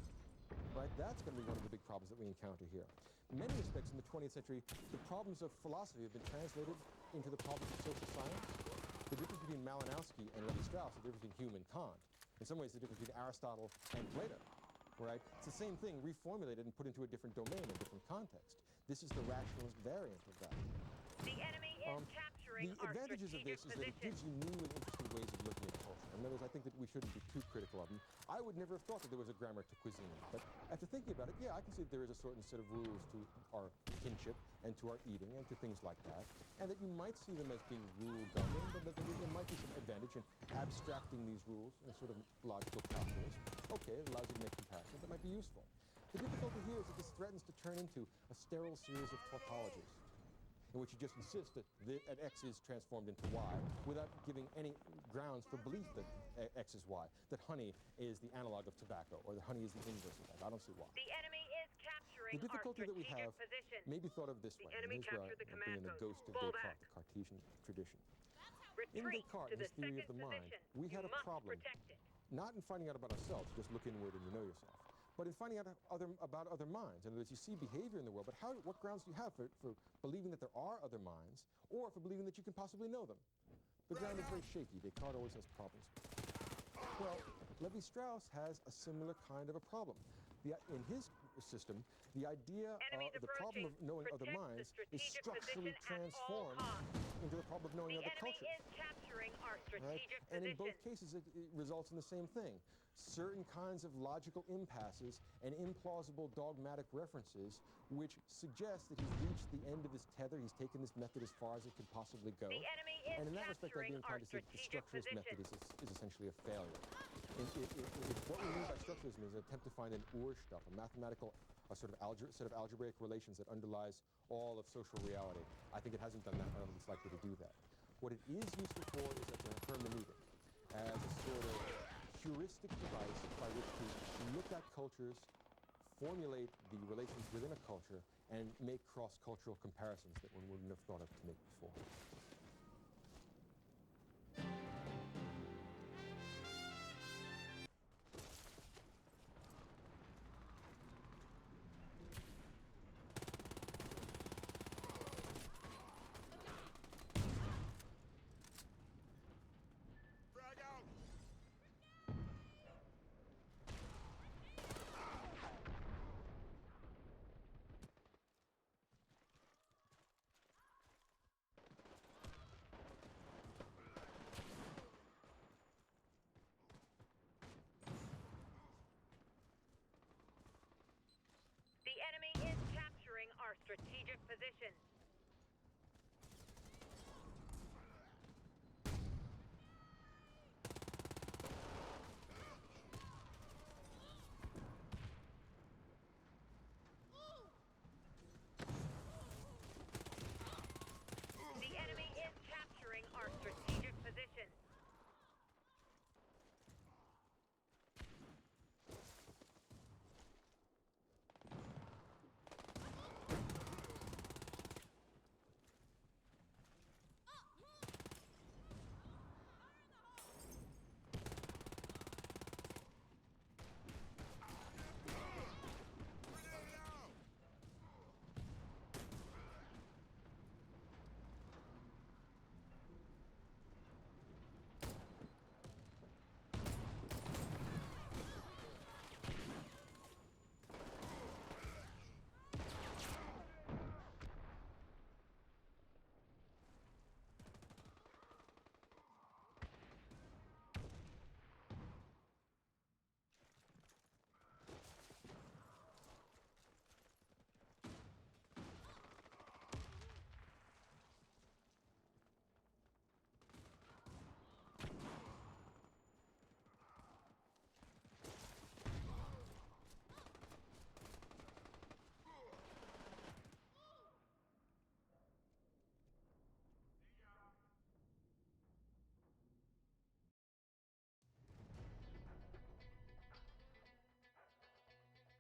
Right? That's going to be one of the big problems that we encounter here. In many respects, in the 20th century, the problems of philosophy have been translated into the problems of social science. The difference between Malinowski and Levi-Strauss is the difference between Hume and Kant. In some ways, the difference between Aristotle and Plato. Right? It's the same thing reformulated and put into a different domain, a different context. This is the rationalist variant of that. The enemy is capturing The our advantages of this strategic is that it gives position. you new and interesting ways of looking at culture. In other words, I think that we shouldn't be too critical of them. I would never have thought that there was a grammar to cuisine. But after thinking about it, yeah, I can see that there is a certain set of rules to our kinship and to our eating and to things like that. And that you might see them as being rule-governed, but that there might be some advantage in abstracting these rules in a sort of logical calculus. Okay, it allows you to make comparisons. That might be useful. The difficulty here is that this threatens to turn into a sterile series of tautologies, in which you just insist that an X is transformed into Y without giving any grounds for belief that X is Y, that honey is the analog of tobacco, or that honey is the inverse of that. I don't see why. The enemy is capturing The difficulty our that we strategic have position. may be thought of this way. enemy Here's where I captured the bring in the command post. ghost of Fall Descartes, back. the Cartesian tradition. In Retreat Descartes, to his the theory of second the mind, position. we had You a must problem, protect it. not in finding out about ourselves, just look inward and you know yourself, but in finding out about other minds. In other words, you see behavior in the world, but what grounds do you have for believing that there are other minds, or for believing that you can possibly know them? The ground is very shaky. Descartes always has problems. Well, Levi-Strauss has a similar kind of a problem. In his system, the idea, Enemies the problem of approaching. knowing other Protect the minds is strategic structurally position at all transformed costs. into the problem of knowing The other enemy cultures. is capturing our Right? strategic And in both position. cases, it results in the same thing. Certain kinds of logical impasses and implausible dogmatic references which suggest that he's reached the end of his tether, he's taken this method as far as it can possibly go. The enemy is And in that respect, I'd be capturing our inclined to say that the strategic structuralist method position. is essentially a failure. What we mean by structuralism is an attempt to find an Urstoff, a mathematical sort of set of algebraic relations that underlies all of social reality. I think it hasn't done that. I don't think it's likely to do that. What it is useful for is as a hermeneutic, as a sort of heuristic device by which to look at cultures, formulate the relations within a culture, and make cross-cultural comparisons that one wouldn't have thought of to make before. Frag out. The enemy is capturing our strategic position. The enemy is capturing our strategic position. Grenade out.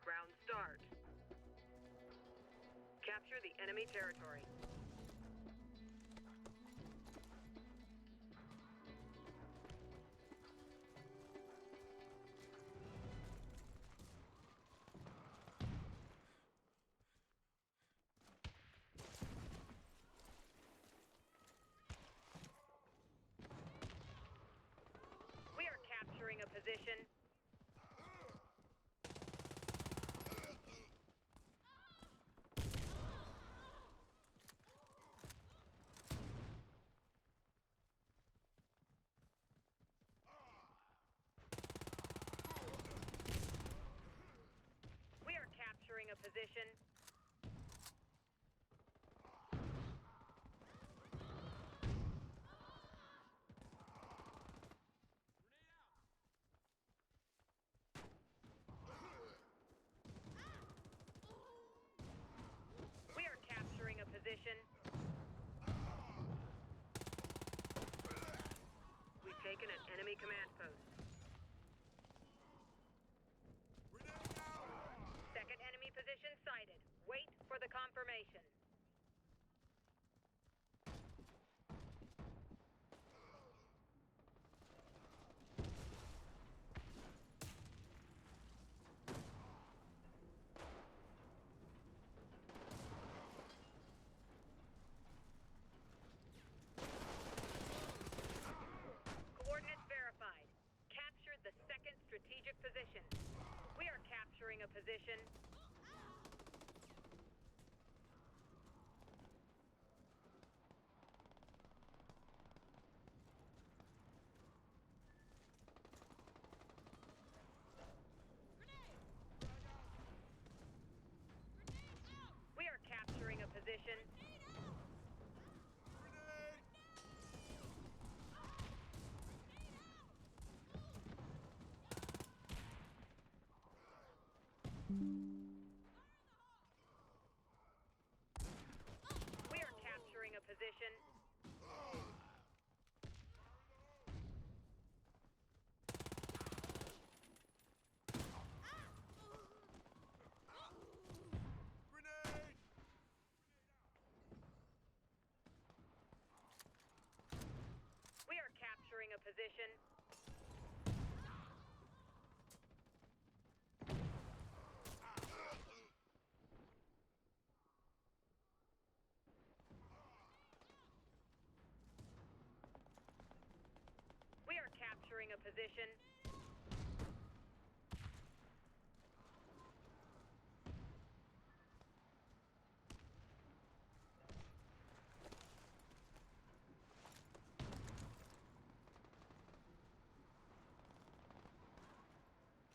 Round start. Capture the enemy territory. We are capturing a position. We are capturing a position. We are capturing a position. We've taken an enemy command post. Grenade out. Second enemy position sighted. Wait for the confirmation. Coordinates verified. Captured the second strategic position. We are capturing a position. position. We are capturing a position.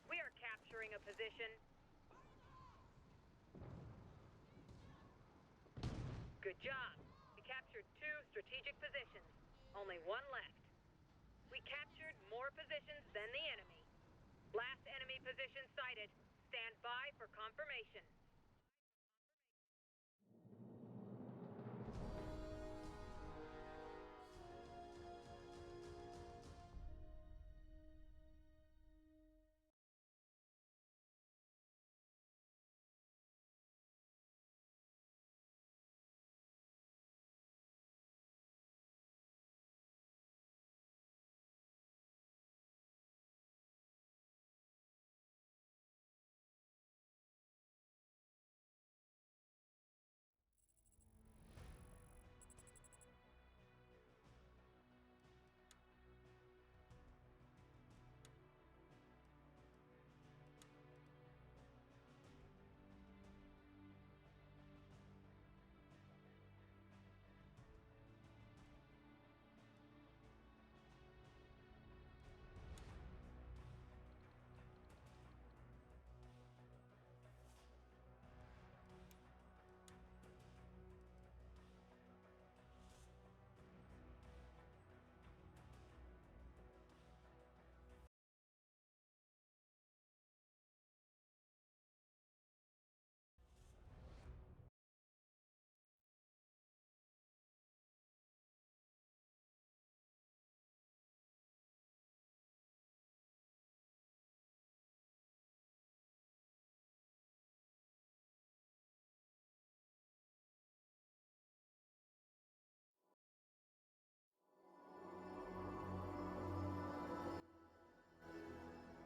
We are capturing a position. Good job. We captured 2 strategic positions. Only 1 left. We captured more positions than the enemy. Last enemy position sighted. Stand by for confirmation.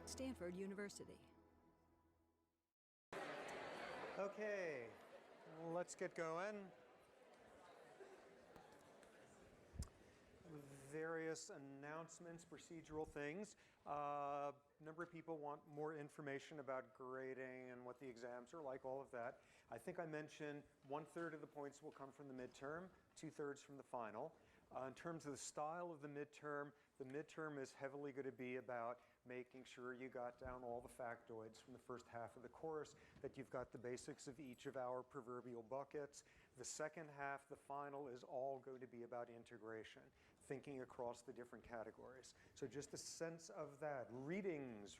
Stanford University. Okay, let's get going. Various announcements, procedural things. A number of people want more information about grading and what the exams are like, all of that. I think I mentioned 1/3 of the points will come from the midterm, 2/3 from the final. In terms of the style of the midterm is heavily going to be about making sure you got down all the factoids from the first half of the course, that you've got the basics of each of our proverbial buckets. The second half, the final, is all going to be about integration, thinking across the different categories. So just a sense of that. Readings,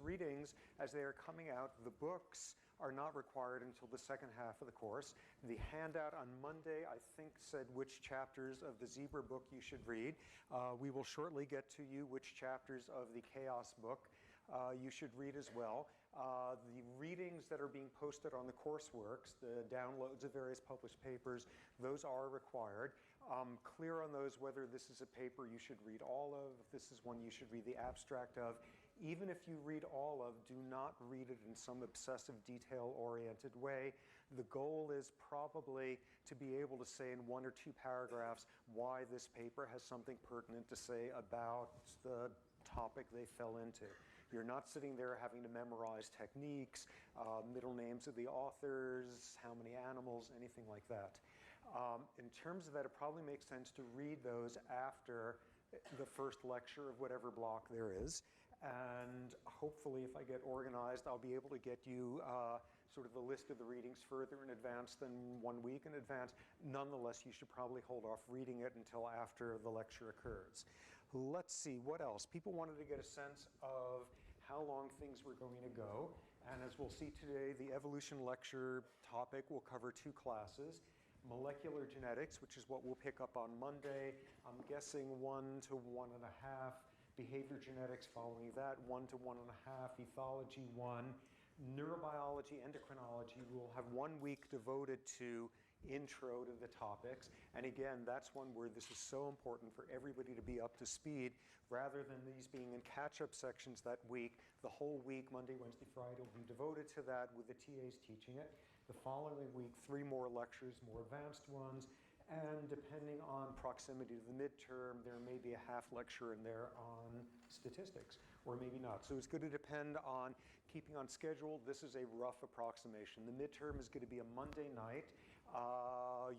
as they are coming out, the books are not required until the second half of the course. The handout on Monday, I think, said which chapters of the Zebra book you should read. We will shortly get to you which chapters of the Chaos book you should read as well. The readings that are being posted on the courseworks, the downloads of various published papers, those are required. Clear on those whether this is a paper you should read all of, if this is one you should read the abstract of. Even if you read all of, do not read it in some obsessive, detail-oriented way. The goal is probably to be able to say in 1 or 2 paragraphs why this paper has something pertinent to say about the topic they fell into. You're not sitting there having to memorize techniques, middle names of the authors, how many animals, anything like that. In terms of that, it probably makes sense to read those after the first lecture of whatever block there is. And hopefully, if I get organized, I'll be able to get you sort of a list of the readings further in advance than 1 week in advance. Nonetheless, you should probably hold off reading it until after the lecture occurs. Let's see, what else? People wanted to get a sense of how long things were going to go. And as we'll see today, the evolution lecture topic will cover 2 classes. Molecular genetics, which is what we'll pick up on Monday. I'm guessing 1 to 1.5. Behavior genetics following that, 1 to 1.5. Ethology 1. Neurobiology, endocrinology, we'll have 1 week devoted to intro to the topics. And again, that's one where this is so important for everybody to be up to speed. Rather than these being in catch-up sections that week, the whole week, Monday, Wednesday, Friday, will be devoted to that with the TAs teaching it. The following week, 3 more lectures, more advanced ones. And depending on proximity to the midterm, there may be a half lecture in there on statistics, or maybe not. So it's going to depend on keeping on schedule. This is a rough approximation. The midterm is going to be a Monday night.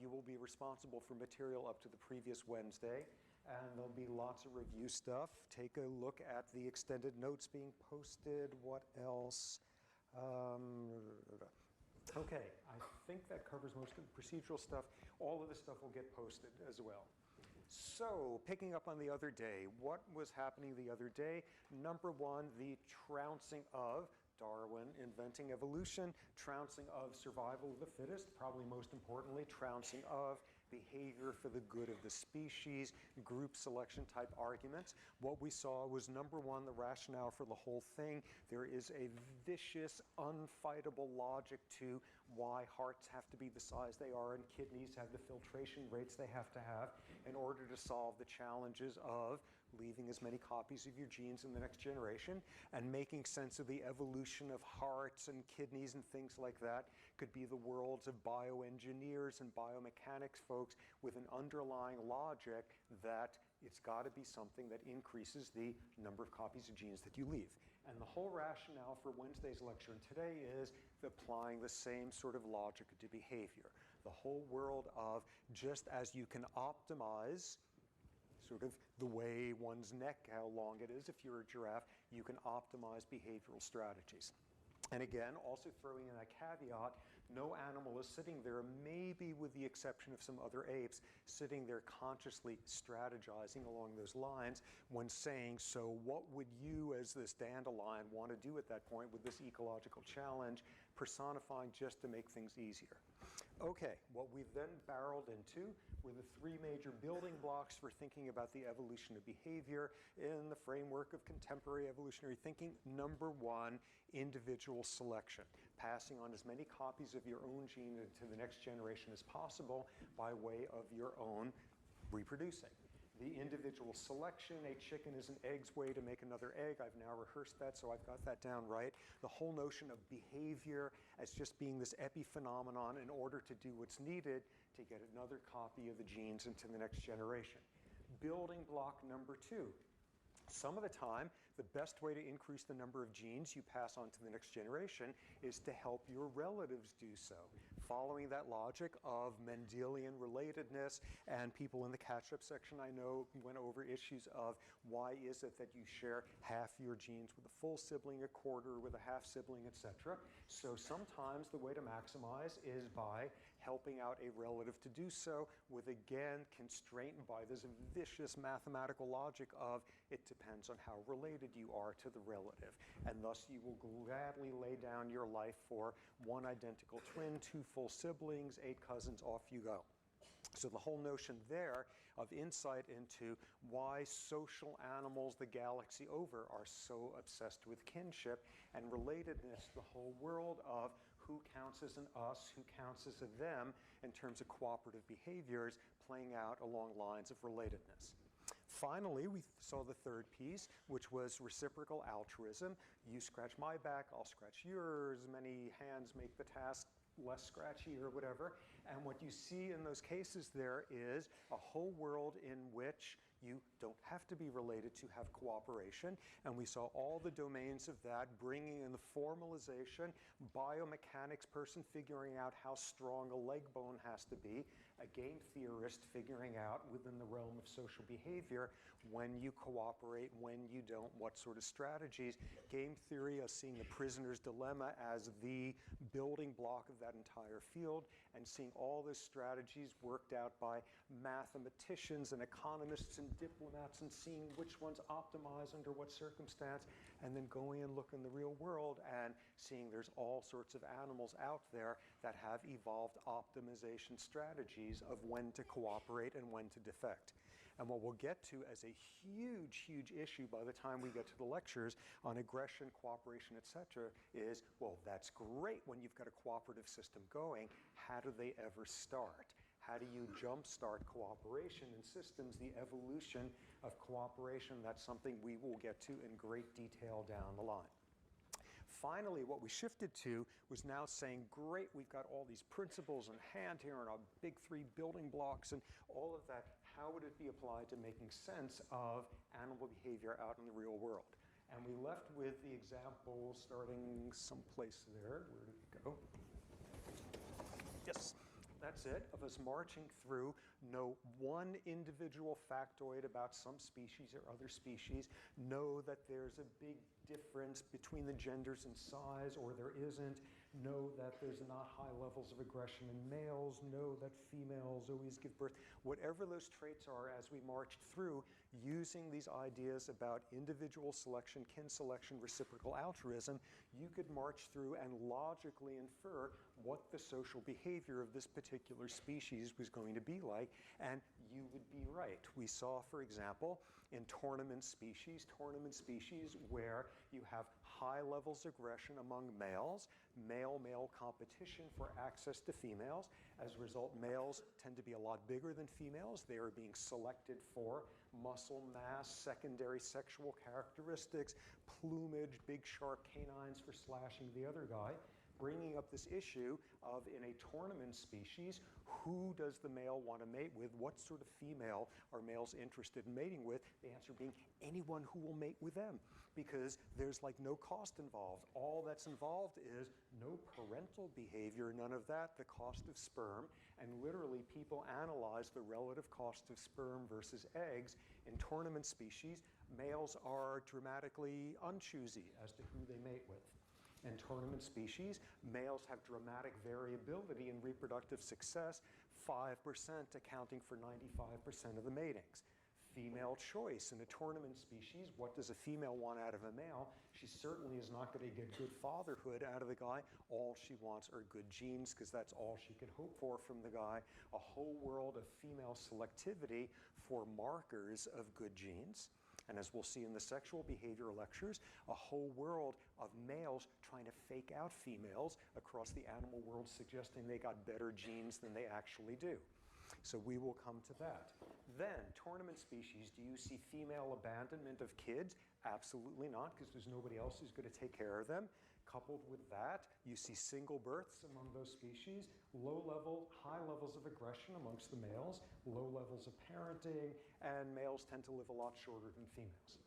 You will be responsible for material up to the previous Wednesday, and there'll be lots of review stuff. Take a look at the extended notes being posted. What else? Okay, I think that covers most of the procedural stuff. All of the stuff will get posted as well. So, picking up on the other day, what was happening the other day? Number one, the trouncing of Darwin inventing evolution, trouncing of survival of the fittest, probably most importantly, trouncing of behavior for the good of the species, group selection type arguments. What we saw was, number one, the rationale for the whole thing. There is a vicious, unfightable logic to why hearts have to be the size they are and kidneys have the filtration rates they have to have in order to solve the challenges of leaving as many copies of your genes in the next generation, and making sense of the evolution of hearts and kidneys and things like that could be the worlds of bioengineers and biomechanics folks with an underlying logic that it's got to be something that increases the number of copies of genes that you leave. And the whole rationale for Wednesday's lecture and today is applying the same sort of logic to behavior. The whole world of, just as you can optimize sort of the way one's neck, how long it is, if you're a giraffe, you can optimize behavioral strategies. And again, also throwing in a caveat, no animal is sitting there, maybe with the exception of some other apes, sitting there consciously strategizing along those lines when saying, so what would you as this dandelion want to do at that point with this ecological challenge, personifying just to make things easier. Okay, what we then barreled into were the 3 major building blocks for thinking about the evolution of behavior in the framework of contemporary evolutionary thinking. Number 1, individual selection, passing on as many copies of your own gene to the next generation as possible by way of your own reproducing. The individual selection, a chicken is an egg's way to make another egg. I've now rehearsed that, so I've got that down right. The whole notion of behavior as just being this epiphenomenon in order to do what's needed to get another copy of the genes into the next generation. Building block number 2. Some of the time, the best way to increase the number of genes you pass on to the next generation is to help your relatives do so. Following that logic of Mendelian relatedness, and people in the catch-up section I know went over issues of why is it that you share half your genes with a full sibling, a quarter with a half sibling, etc. So sometimes the way to maximize is by helping out a relative to do so with, again, constraint by this vicious mathematical logic of it depends on how related you are to the relative. And thus you will gladly lay down your life for 1 identical twin, 2 full siblings, 8 cousins, off you go. So the whole notion there of insight into why social animals the galaxy over are so obsessed with kinship and relatedness, the whole world of who counts as an us, who counts as a them in terms of cooperative behaviors playing out along lines of relatedness. Finally, we saw the 3rd piece, which was reciprocal altruism. You scratch my back, I'll scratch yours. Many hands make the task less scratchy or whatever. And what you see in those cases there is a whole world in which you don't have to be related to have cooperation. And we saw all the domains of that, bringing in the formalization, biomechanics person figuring out how strong a leg bone has to be, a game theorist figuring out within the realm of social behavior when you cooperate, when you don't, what sort of strategies. Game theory of seeing the prisoner's dilemma as the building block of that entire field, and seeing all those strategies worked out by mathematicians and economists and diplomats, and seeing which ones optimize under what circumstance, and then going and look in the real world and seeing there's all sorts of animals out there that have evolved optimization strategies of when to cooperate and when to defect. And what we'll get to as a huge, huge issue by the time we get to the lectures on aggression, cooperation, etc., is, well, that's great when you've got a cooperative system going. How do they ever start? How do you jumpstart cooperation in systems, the evolution of cooperation? That's something we will get to in great detail down the line. Finally, what we shifted to was now saying, great, we've got all these principles in hand here and our big 3 building blocks and all of that. How would it be applied to making sense of animal behavior out in the real world? And we left with the example starting someplace there. Where did it go? Yes. That's it, of us marching through no one individual factoid about some species or other species, know that there's a big difference between the genders in size, or there isn't, know that there's not high levels of aggression in males, know that females always give birth. Whatever those traits are as we marched through, using these ideas about individual selection, kin selection, reciprocal altruism, you could march through and logically infer what the social behavior of this particular species was going to be like, and you would be right. We saw, for example, in tournament species where you have high levels of aggression among males, male-male competition for access to females. As a result, males tend to be a lot bigger than females. They are being selected for muscle mass, secondary sexual characteristics, plumage, big sharp canines for slashing the other guy, bringing up this issue of, in a tournament species, who does the male want to mate with? What sort of female are males interested in mating with? The answer being anyone who will mate with them, because there's like no cost involved. All that's involved is no parental behavior, none of that, the cost of sperm, and literally people analyze the relative cost of sperm versus eggs. In tournament species, males are dramatically unchoosy as to who they mate with. In tournament species, males have dramatic variability in reproductive success, 5% accounting for 95% of the matings. Female choice in a tournament species, what does a female want out of a male? She certainly is not going to get good fatherhood out of the guy. All she wants are good genes, because that's all she could hope for from the guy. A whole world of female selectivity for markers of good genes. And as we'll see in the sexual behavior lectures, a whole world of males trying to fake out females across the animal world, suggesting they got better genes than they actually do. So we will come to that. Then, tournament species, do you see female abandonment of kids? Absolutely not, because there's nobody else who's going to take care of them. Coupled with that, you see single births among those species, high levels of aggression amongst the males, low levels of parenting, and males tend to live a lot shorter than females.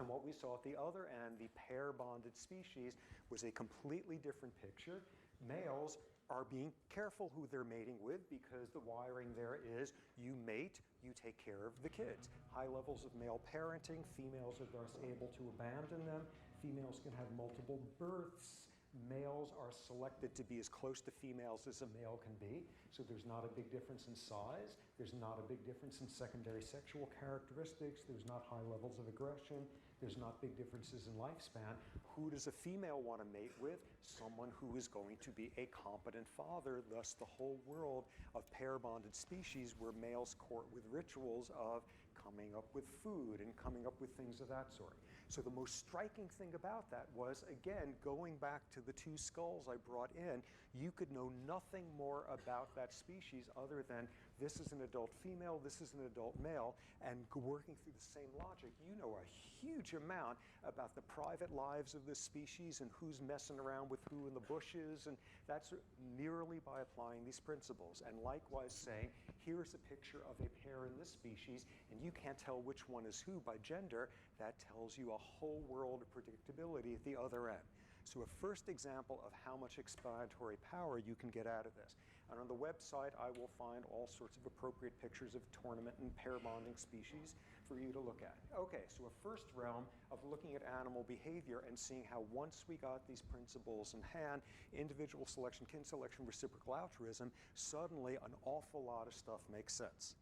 And what we saw at the other end, the pair-bonded species, was a completely different picture. Males are being careful who they're mating with, because the wiring there is you mate, you take care of the kids. High levels of male parenting, females are thus able to abandon them. Females can have multiple births. Males are selected to be as close to females as a male can be, so there's not a big difference in size. There's not a big difference in secondary sexual characteristics. There's not high levels of aggression. There's not big differences in lifespan. Who does a female want to mate with? Someone who is going to be a competent father, thus the whole world of pair-bonded species where males court with rituals of coming up with food and coming up with things of that sort. So the most striking thing about that was, again, going back to the 2 skulls I brought in, you could know nothing more about that species other than this is an adult female, this is an adult male, and working through the same logic, you know a huge amount about the private lives of this species and who's messing around with who in the bushes, and that's merely by applying these principles. And likewise saying, here's a picture of a pair in this species, and you can't tell which one is who by gender. That tells you a whole world of predictability at the other end. So a first example of how much explanatory power you can get out of this. And on the website, I will find all sorts of appropriate pictures of tournament and pair bonding species for you to look at. Okay, so a first realm of looking at animal behavior and seeing how once we got these principles in hand, individual selection, kin selection, reciprocal altruism, suddenly an awful lot of stuff makes sense.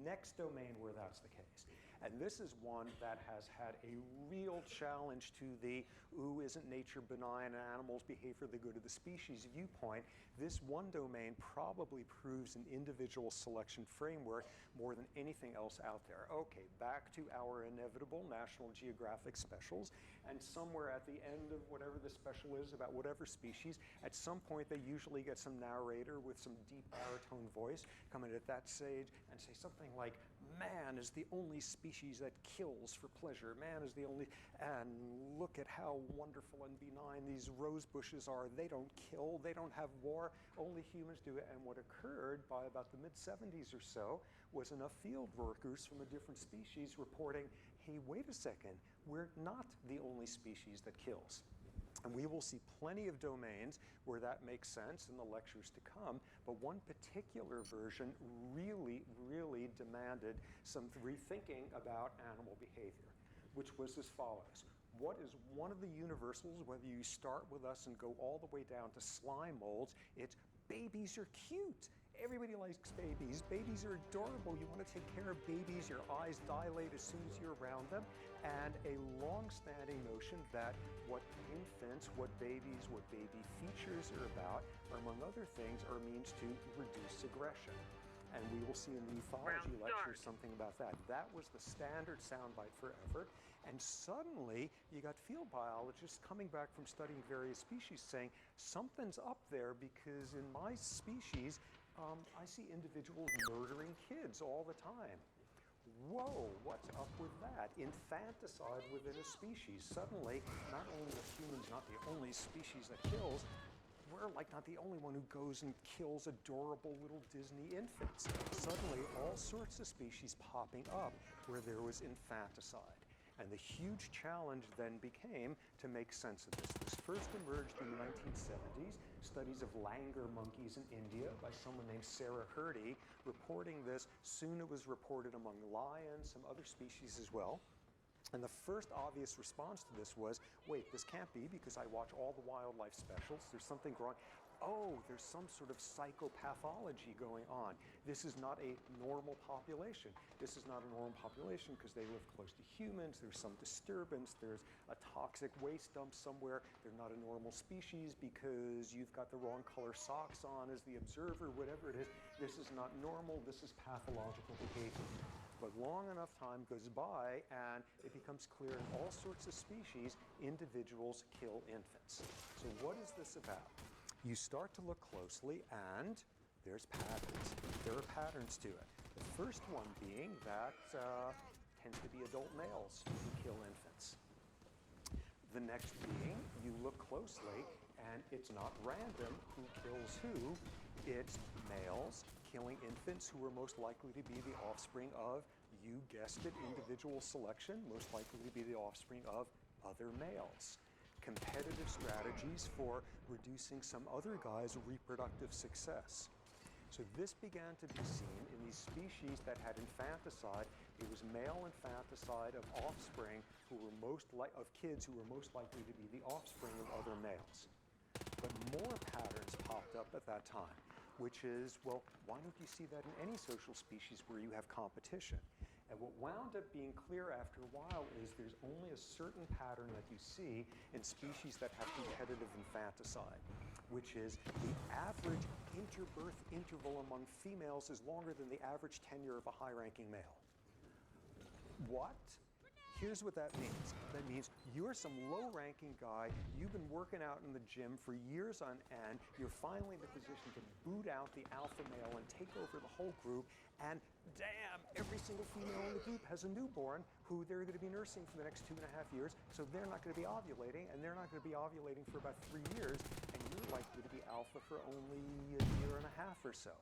Next domain where that's the case. And this is one that has had a real challenge to the, ooh, isn't nature benign and animals behave for the good of the species viewpoint. This one domain probably proves an individual selection framework more than anything else out there. Okay, back to our inevitable National Geographic specials, and somewhere at the end of whatever the special is about whatever species, at some point they usually get some narrator with some deep baritone voice come in at that stage and say something like, man is the only species that kills for pleasure. Man is the only, and look at how wonderful and benign these rose bushes are. They don't kill, they don't have war, only humans do it. And what occurred by about the mid-70s or so was enough field workers from a different species reporting, hey, wait a second, we're not the only species that kills. And we will see plenty of domains where that makes sense in the lectures to come, but one particular version really, really demanded some rethinking about animal behavior, which was as follows. What is one of the universals, whether you start with us and go all the way down to slime molds, it's babies are cute. Everybody likes babies. Babies are adorable. You want to take care of babies. Your eyes dilate as soon as you're around them. And a long-standing notion that what infants, what baby features are about, are, among other things, are means to reduce aggression. And we will see in the ethology lecture something about that. That was the standard soundbite forever. And suddenly, you got field biologists coming back from studying various species saying, something's up there because in my species, I see individuals murdering kids all the time. Whoa, what's up with that? Infanticide within a species. Suddenly, not only are humans not the only species that kills, we're like not the only one who goes and kills adorable little Disney infants. Suddenly, all sorts of species popping up where there was infanticide. And the huge challenge then became to make sense of this. This first emerged in the 1970s, studies of langur monkeys in India by someone named Sarah Hurdy, reporting this. Soon it was reported among lions, some other species as well. And the first obvious response to this was, wait, this can't be because I watch all the wildlife specials. There's something growing. Oh, there's some sort of psychopathology going on. This is not a normal population. This is not a normal population because they live close to humans. There's some disturbance. There's a toxic waste dump somewhere. They're not a normal species because you've got the wrong color socks on as the observer, whatever it is. This is not normal. This is pathological behavior. But long enough time goes by and it becomes clear in all sorts of species, individuals kill infants. So what is this about? You start to look closely and there's patterns. There are patterns to it. The first one being that tends to be adult males who kill infants. The next being, you look closely and it's not random who kills who. It's males killing infants who are most likely to be the offspring of, you guessed it, individual selection, most likely to be the offspring of other males. Competitive strategies for reducing some other guy's reproductive success. So this began to be seen in these species that had infanticide. It was male infanticide of offspring who were of kids who were most likely to be the offspring of other males. But more patterns popped up at that time, which is, well, why don't you see that in any social species where you have competition? And what wound up being clear after a while is there's only a certain pattern that you see in species that have competitive infanticide, which is the average interbirth interval among females is longer than the average tenure of a high-ranking male. What? Here's what that means. That means you're some low-ranking guy, you've been working out in the gym for years on end, you're finally in the position to boot out the alpha male and take over the whole group, and damn, every single female in the group has a newborn who they're going to be nursing for the next 2.5 years, so they're not going to be ovulating, and they're not going to be ovulating for about 3 years, and you're likely to be alpha for only a year and a half or so,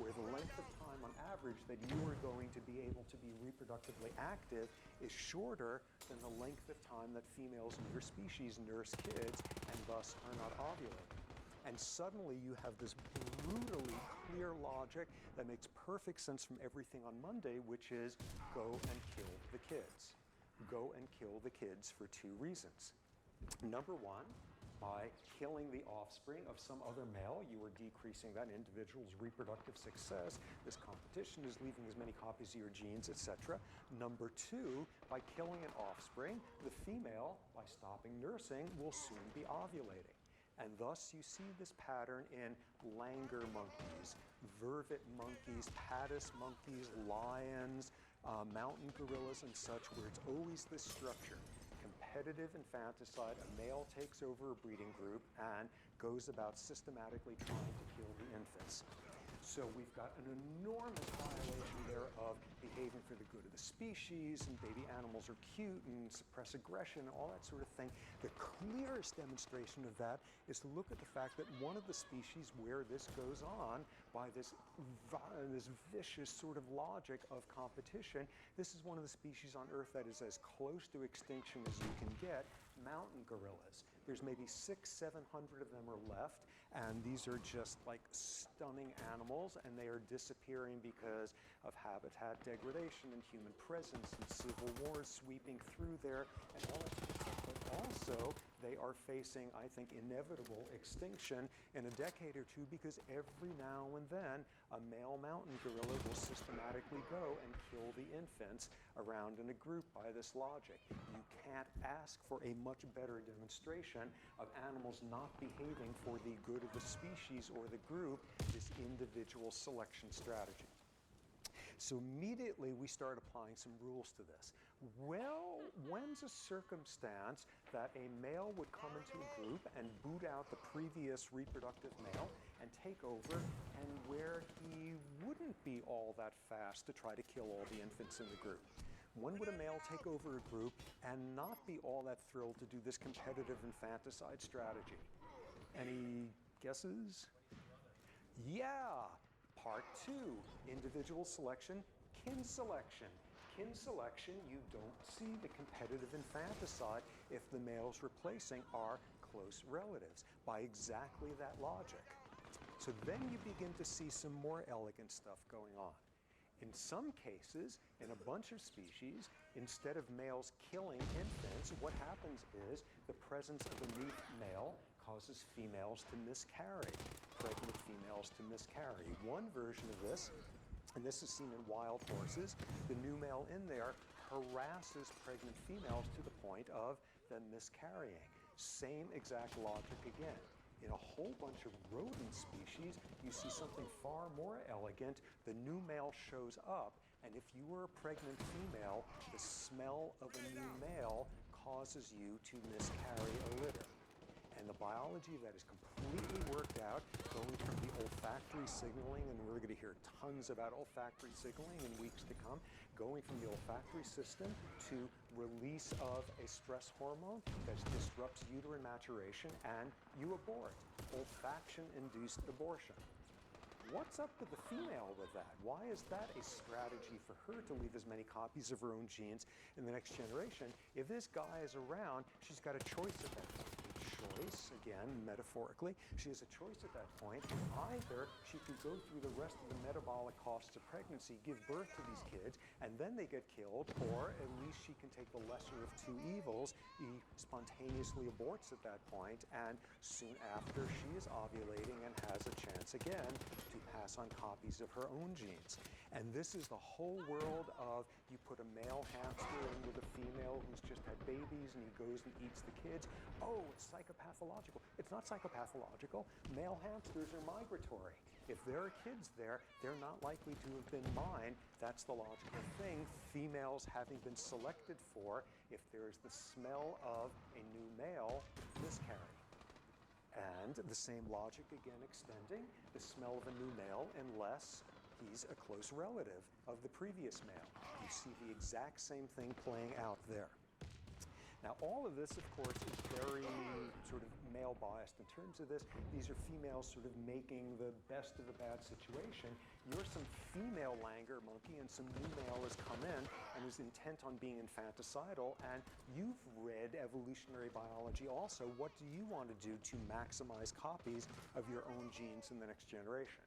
where the length of time on average that you are going to be able to be reproductively active is shorter than the length of time that females in your species nurse kids and thus are not ovulating. And suddenly you have this brutally clear logic that makes perfect sense from everything on Monday, which is go and kill the kids. Go and kill the kids for 2 reasons. Number one, By killing the offspring of some other male, you are decreasing that individual's reproductive success. This competition is leaving as many copies of your genes, etc. Number two, by killing an offspring, the female, by stopping nursing, will soon be ovulating. And thus you see this pattern in langur monkeys, vervet monkeys, paddis monkeys, lions, mountain gorillas and such, where it's always this structure. Competitive infanticide, a male takes over a breeding group and goes about systematically trying to kill the infants. So we've got an enormous violation there of behaving for the good of the species, and baby animals are cute and suppress aggression and all that sort of thing. The clearest demonstration of that is to look at the fact that one of the species where this goes on by this vicious sort of logic of competition, this is one of the species on Earth that is as close to extinction as you can get, mountain gorillas. There's maybe 600-700 of them are left, and these are just like stunning animals, and they are disappearing because of habitat degradation and human presence and civil wars sweeping through there and all that sort of stuff. But also, they are facing, I think, inevitable extinction in a decade or two, because every now and then a male mountain gorilla will systematically go and kill the infants around in a group by this logic. You can't ask for a much better demonstration of animals not behaving for the good of the species or the group, this individual selection strategy. So immediately we start applying some rules to this. Well, when's a circumstance that a male would come into a group and boot out the previous reproductive male and take over, and where he wouldn't be all that fast to try to kill all the infants in the group? When would a male take over a group and not be all that thrilled to do this competitive infanticide strategy? Any guesses? Yeah! Part 2, individual selection, kin selection. Kin selection, you don't see the competitive infanticide if the males replacing are close relatives, by exactly that logic. So then you begin to see some more elegant stuff going on. In some cases, in a bunch of species, instead of males killing infants, what happens is the presence of a new male causes females to miscarry, pregnant females to miscarry. One version of this, and this is seen in wild horses, the new male in there harasses pregnant females to the point of them miscarrying. Same exact logic again. In a whole bunch of rodent species, you see something far more elegant. The new male shows up, and if you were a pregnant female, the smell of a new male causes you to miscarry a litter. And the biology of that is completely worked out, going from the olfactory signaling, and we're going to hear tons about olfactory signaling in weeks to come, going from the olfactory system to release of a stress hormone that disrupts uterine maturation, and you abort. Olfaction-induced abortion. What's up with the female with that? Why is that a strategy for her to leave as many copies of her own genes in the next generation? If this guy is around, she's got a choice at that point. Choice, again, metaphorically, she has a choice at that point. Either she could go through the rest of the metabolic costs of pregnancy, give birth to these kids, and then they get killed, or at least she can take the lesser of two evils. He spontaneously aborts at that point, and soon after she is ovulating and has a chance again to pass on copies of her own genes. And this is the whole world of, you put a male hamster in with a female who's just had babies, and he goes and eats the kids. Oh, it's psychopathological. It's not psychopathological. Male hamsters are migratory. If there are kids there, they're not likely to have been mine. That's the logical thing. Females having been selected for, if there is the smell of a new male, miscarry. And the same logic again extending, the smell of a new male, unless he's a close relative of the previous male. You see the exact same thing playing out there. Now, all of this, of course, is very sort of male biased in terms of this. These are females sort of making the best of a bad situation. You're some female langur monkey, and some new male has come in and is intent on being infanticidal, and you've read evolutionary biology also. What do you want to do to maximize copies of your own genes in the next generation?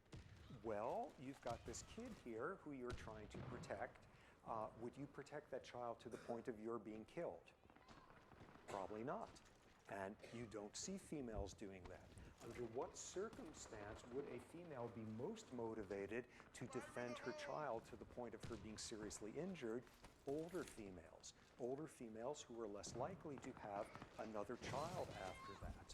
Well, you've got this kid here who you're trying to protect. Would you protect that child to the point of your being killed? Probably not. And you don't see females doing that. Under what circumstance would a female be most motivated to defend her child to the point of her being seriously injured? Older females. Older females who are less likely to have another child after that.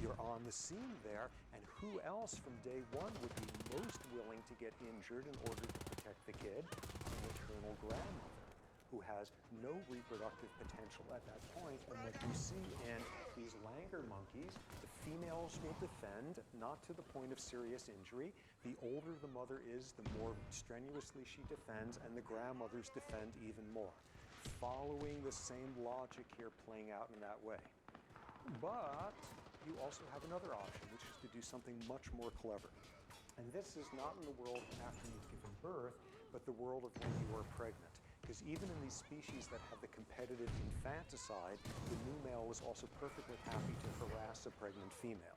You're on the scene there, and who else from day one would be most willing to get injured in order to protect the kid? The maternal grandmother, who has no reproductive potential at that point. And what you see in these langur monkeys, the females will defend, not to the point of serious injury. The older the mother is, the more strenuously she defends, and the grandmothers defend even more. Following the same logic here playing out in that way. But you also have another option, which is to do something much more clever. And this is not in the world after you've given birth, but the world of when you are pregnant. Because even in these species that have the competitive infanticide, the new male is also perfectly happy to harass a pregnant female.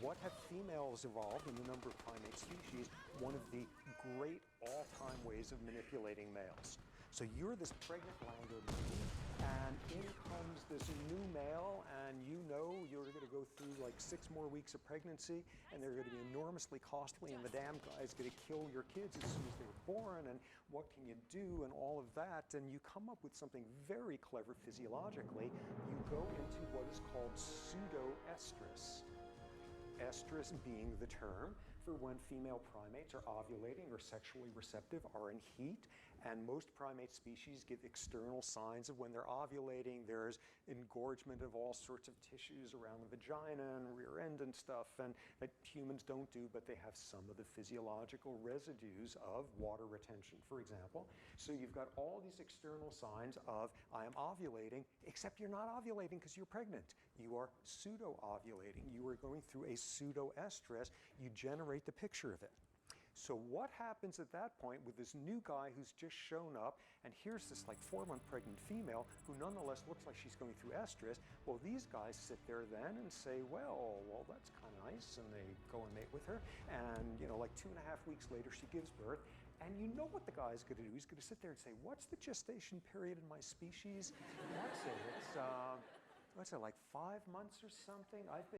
What have females evolved in the number of primate species? One of the great all-time ways of manipulating males. So you're this pregnant langur monkey, and in comes this new male, and you know you're going to go through like 6 more weeks of pregnancy, and they're going to be enormously costly, and the damn guy's going to kill your kids as soon as they're born, and what can you do, and all of that. And you come up with something very clever physiologically. You go into what is called pseudoestrus. Estrus being the term for when female primates are ovulating or sexually receptive, are in heat. And most primate species give external signs of when they're ovulating. There's engorgement of all sorts of tissues around the vagina and rear end and stuff, and that humans don't do, but they have some of the physiological residues of water retention, for example. So you've got all these external signs of, I am ovulating, except you're not ovulating because you're pregnant. You are pseudo-ovulating. You are going through a pseudoestrus. You generate the picture of it. So what happens at that point with this new guy who's just shown up, and here's this like 4-month pregnant female who nonetheless looks like she's going through estrus? Well, these guys sit there then and say, well, that's kind of nice, and they go and mate with her, and like 2.5 weeks later she gives birth, and you know what the guy's going to do? He's going to sit there and say, what's the gestation period in my species? What's it? It's like 5 months or something? I've been